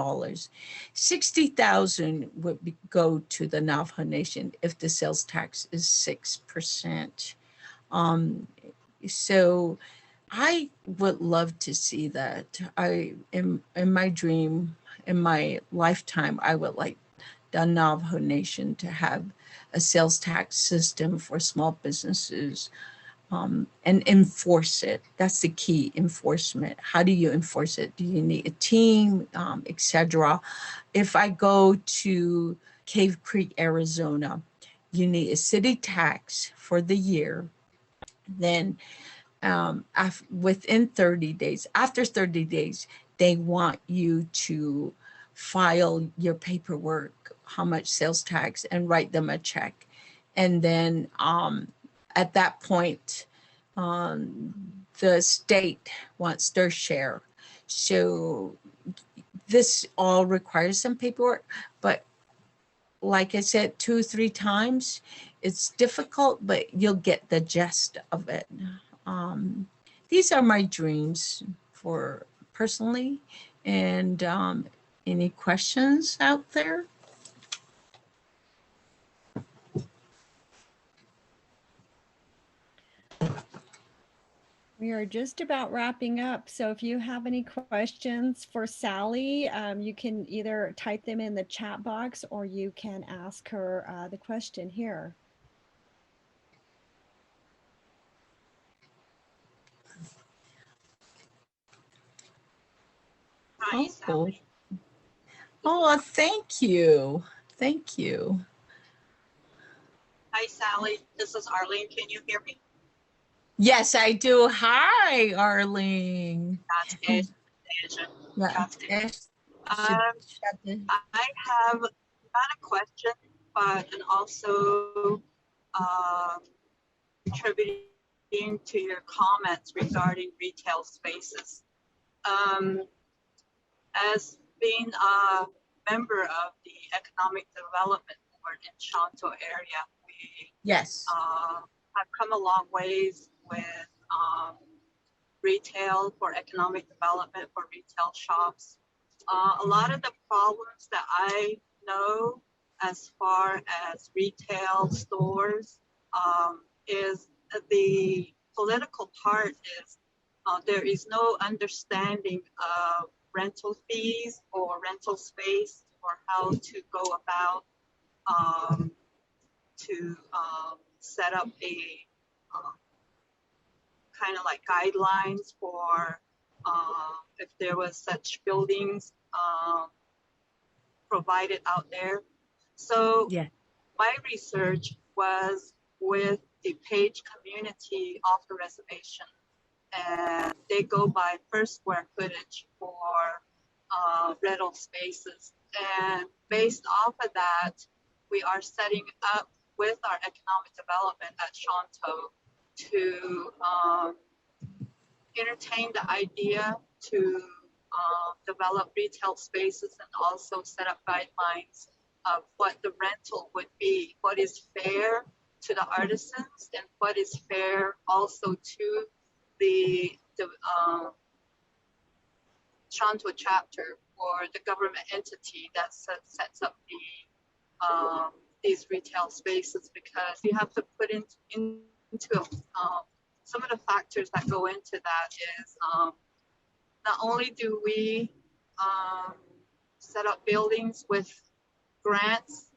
60,000 would go to the Navajo Nation if the sales tax is 6%. So I would love to see that. In my dream, in my lifetime, I would like the Navajo Nation to have a sales tax system for small businesses, and enforce it. That's the key, enforcement. How do you enforce it? Do you need a team, etc.? If I go to Cave Creek, Arizona, you need a city tax for the year. Then within 30 days, after 30 days, they want you to file your paperwork, how much sales tax, and write them a check. And then at that point, the state wants their share. So this all requires some paperwork, but like I said, 2-3 times, it's difficult, but you'll get the gist of it. These are my dreams for personally. And any questions out there? We are just about wrapping up. So if you have any questions for Sally, you can either type them in the chat box or you can ask her the question here. Hi, Sally. Oh, thank you. Thank you. Hi, Sally. This is Arlene. Can you hear me? Yes, I do. Hi, Arlene. That's it. I have not a question, but and also contributing to your comments regarding retail spaces. As being a member of the Economic Development Board in Shanto area, we yes have come a long ways with retail for economic development for retail shops. A lot of the problems that I know as far as retail stores is the political part is there is no understanding of rental fees or rental space or how to go about to set up a kind of like guidelines for if there was such buildings provided out there. So yeah. My research was with the Page community off the reservation, and they go by per square footage for rental spaces. And based off of that, we are setting up with our economic development at Shanto to entertain the idea to develop retail spaces and also set up guidelines of what the rental would be, what is fair to the artisans and what is fair also to the Shanto chapter or the government entity that sets up the these retail spaces, because you have to put into some of the factors that go into that is not only do we set up buildings with grants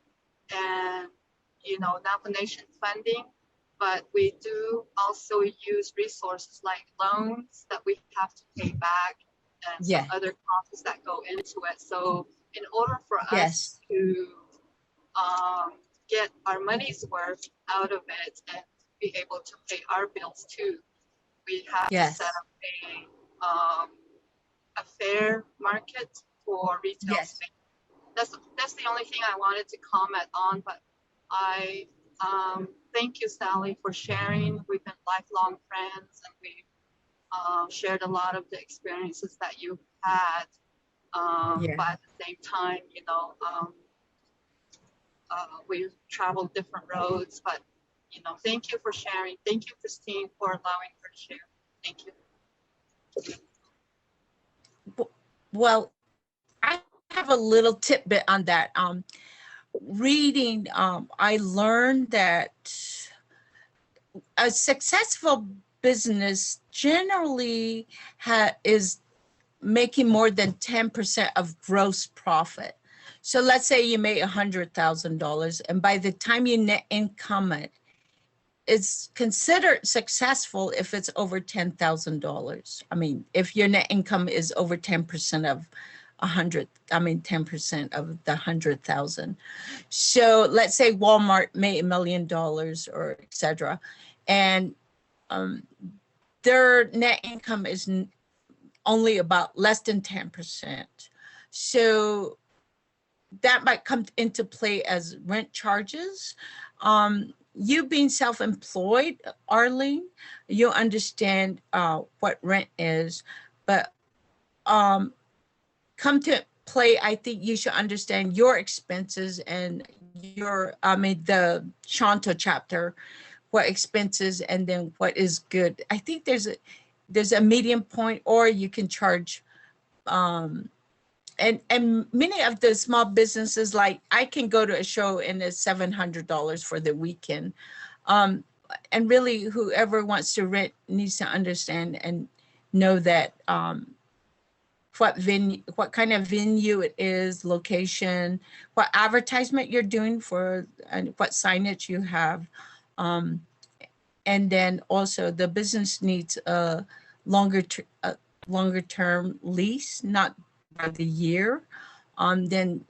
and Navajo Nation funding, but we do also use resources like loans that we have to pay back and some other costs that go into it. So in order for us to get our money's worth out of it and be able to pay our bills too, we have to set up a fair market for retail space. That's the only thing I wanted to comment on, but I thank you, Sally, for sharing. We've been lifelong friends, and we've shared a lot of the experiences that you've had. But at the same time, we've traveled different roads, but thank you for sharing. Thank you, Christine, for allowing her to share. Thank you. Well, I have a little tidbit on that. Reading, I learned that a successful business generally is making more than 10% of gross profit. So let's say you make $100,000, and by the time you net income it, it's considered successful if it's over $10,000. I mean, if your net income is over 10% of 100, I mean 10% of the 100,000. So let's say Walmart made $1 million or etc., and their net income is only about less than 10%. So that might come into play as rent charges. You being self-employed, Arlene, you understand what rent is, but come to play, I think you should understand your expenses and your, the Shanto chapter, what expenses and then what is good. I think there's a medium point, or you can charge, and many of the small businesses, like I can go to a show and it's $700 for the weekend. And really whoever wants to rent needs to understand and know that what kind of venue it is, location, what advertisement you're doing for, and what signage you have. And then also the business needs a longer term lease, not by the year. Then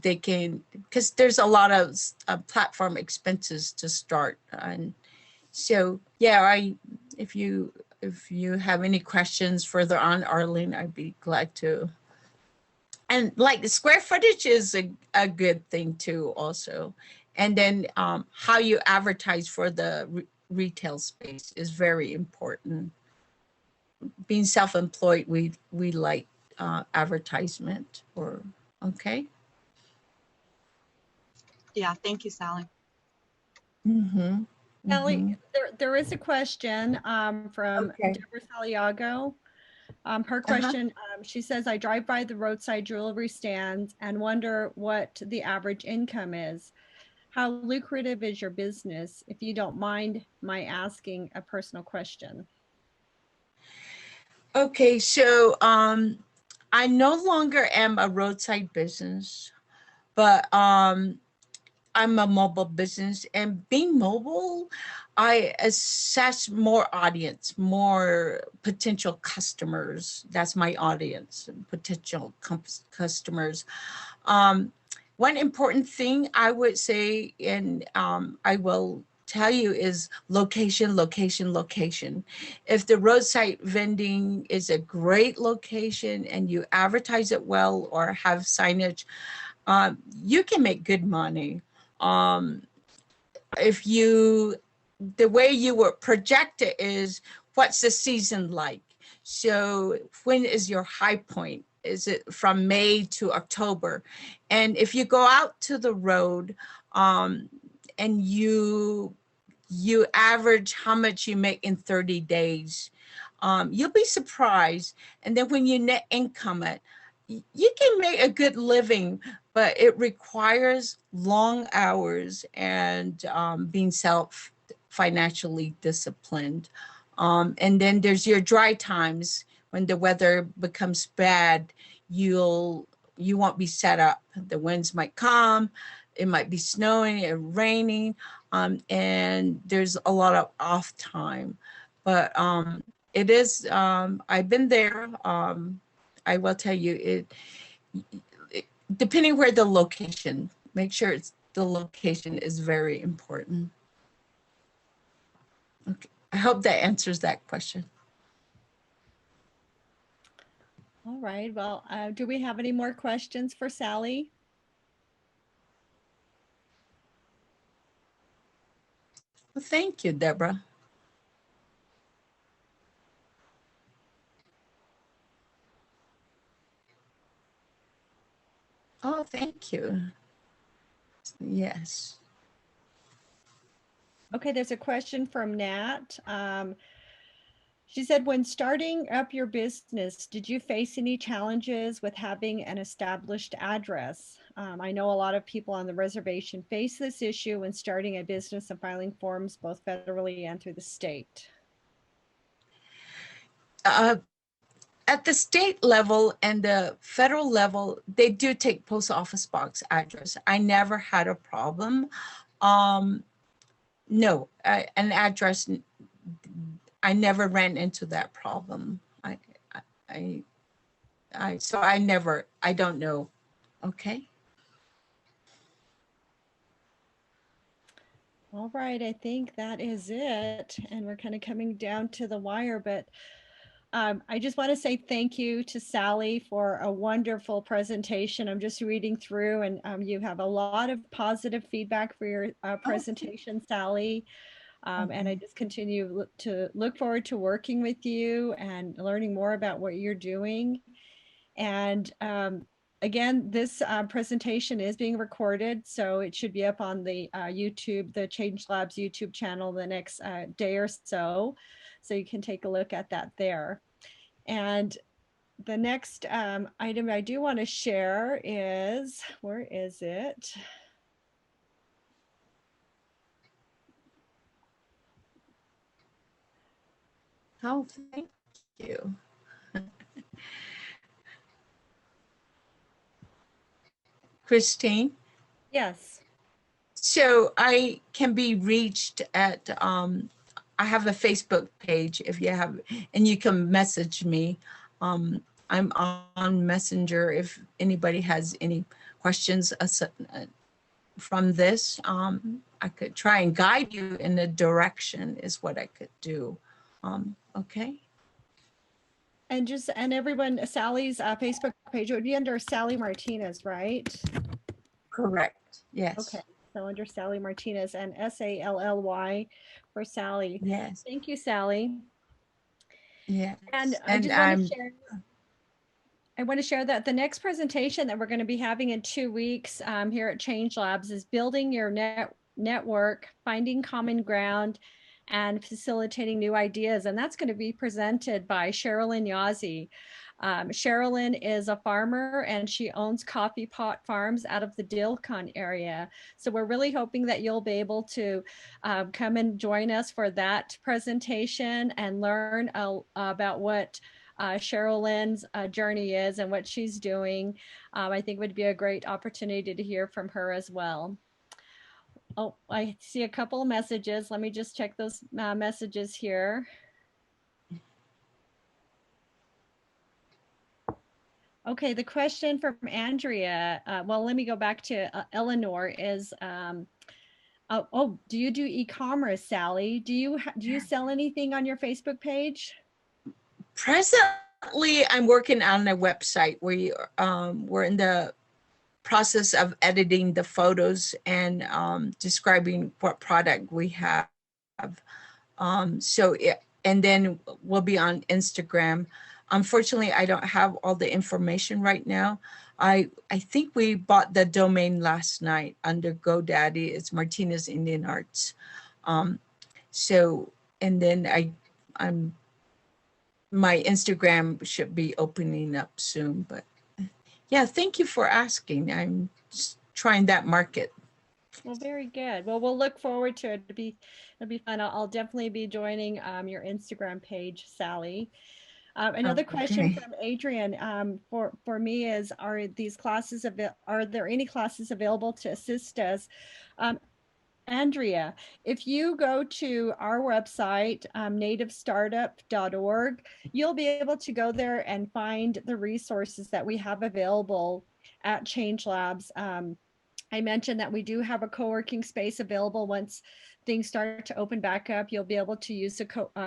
they can, because there's a lot of platform expenses to start. And so, yeah, if you have any questions further on, Arlene, I'd be glad to. And like the square footage is a good thing too also. And then how you advertise for the retail space is very important. Being self-employed, we like advertisement, or okay. Yeah, thank you, Sally. Mm-hmm. Sally, there is a question from Okay. Deborah Saliago. Her question, she says, I drive by the roadside jewelry stands and wonder what the average income is. How lucrative is your business? If you don't mind my asking a personal question. Okay, so I no longer am a roadside business, but I'm a mobile business, and being mobile, I assess more audience, more potential customers. That's my audience, potential customers. One important thing I would say, and I will tell you, is location, location, location. If the roadside vending is a great location and you advertise it well or have signage, you can make good money. If the way you would project it is, what's the season like? So when is your high point? Is it from May to October? And if you go out to the road and you average how much you make in 30 days, you'll be surprised. And then when you net income it, you can make a good living, but it requires long hours and being financially disciplined. And then there's your dry times. When the weather becomes bad, you won't be set up. The winds might come, it might be snowing and raining, and there's a lot of off time. But it is, I've been there. I will tell you, depending where the location, make sure the location is very important. Okay, I hope that answers that question. All right, well, do we have any more questions for Sally? Well, thank you, Deborah. Oh, thank you. Yes. Okay, there's a question from Nat. She said, when starting up your business, did you face any challenges with having an established address? I know a lot of people on the reservation face this issue when starting a business and filing forms both federally and through the state. uh, at the state level and the federal level, they do take post office box address. I never had a problem. No, an address, I never ran into that problem. I, so I don't know. Okay. All right, I think that is it. And we're kind of coming down to the wire, but I just want to say thank you to Sally for a wonderful presentation. I'm just reading through and you have a lot of positive feedback for your presentation, Sally. And I just continue to look forward to working with you and learning more about what you're doing. And again, this presentation is being recorded, so it should be up on the YouTube, the Change Labs YouTube channel the next day or so. So you can take a look at that there. And the next item I do want to share is, where is it? Oh, thank you. Christine? Yes. So I can be reached at, I have a Facebook page if you have, and you can message me. I'm on Messenger if anybody has any questions from this. I could try and guide you in a direction is what I could do. Okay. And everyone, Sally's Facebook page would be under Sally Martinez, right? Correct. Yes. Okay. So under Sally Martinez and SALLY for Sally. Yes. Thank you, Sally. Yes. And I just want to share that the next presentation that we're going to be having in 2 weeks here at Change Labs is building your network, finding common ground, and facilitating new ideas. And that's going to be presented by Sherilyn Yazzie. Sherilyn is a farmer and she owns coffee pot farms out of the Dilcon area. So we're really hoping that you'll be able to come and join us for that presentation and learn about what Sherilyn's journey is and what she's doing. I think would be a great opportunity to hear from her as well. Oh, I see a couple of messages. Let me just check those messages here. Okay, the question from Andrea, well, let me go back to Eleanor is, do you do e-commerce, Sally? Do you sell anything on your Facebook page? Presently, I'm working on a website where we're in the process of editing the photos and describing what product we have. And then we'll be on Instagram. Unfortunately, I don't have all the information right now. I think we bought the domain last night under GoDaddy. It's Martinez Indian Arts. And then my Instagram should be opening up soon, but yeah, thank you for asking. I'm just trying that market. Well, very good. Well, we'll look forward to it. It'll be fun. I'll definitely be joining your Instagram page, Sally. Another question from Adrian for me is, are there any classes available to assist us? Andrea, if you go to our website, nativestartup.org, you'll be able to go there and find the resources that we have available at Change Labs. I mentioned that we do have a co-working space available. Once things start to open back up, you'll be able to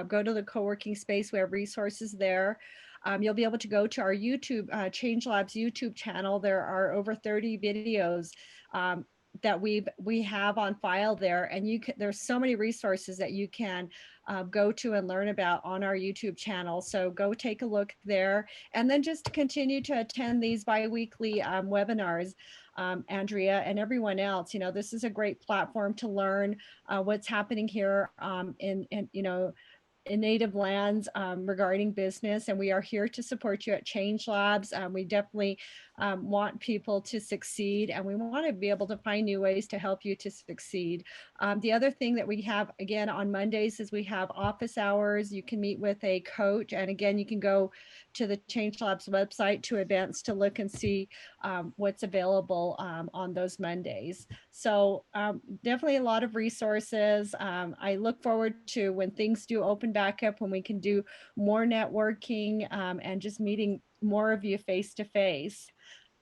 go to the co-working space. We have resources there. You'll be able to go to our YouTube, Change Labs YouTube channel. There are over 30 videos that we have on file there, and there's so many resources that you can go to and learn about on our YouTube channel. So go take a look there, and then just continue to attend these bi-weekly webinars. Andrea and everyone else, this is a great platform to learn what's happening here in in native lands regarding business, and we are here to support you at Change Labs. We definitely want people to succeed, and we want to be able to find new ways to help you to succeed. The other thing that we have again on Mondays is we have office hours. You can meet with a coach, and again, you can go to the Change Labs website to events to look and see what's available on those Mondays. So definitely a lot of resources. I look forward to when things do open back up, when we can do more networking and just meeting more of you face to face.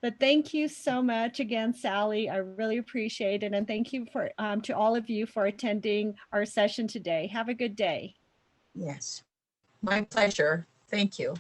But thank you so much again, Sally. I really appreciate it. And thank you for to all of you for attending our session today. Have a good day. Yes, my pleasure. Thank you.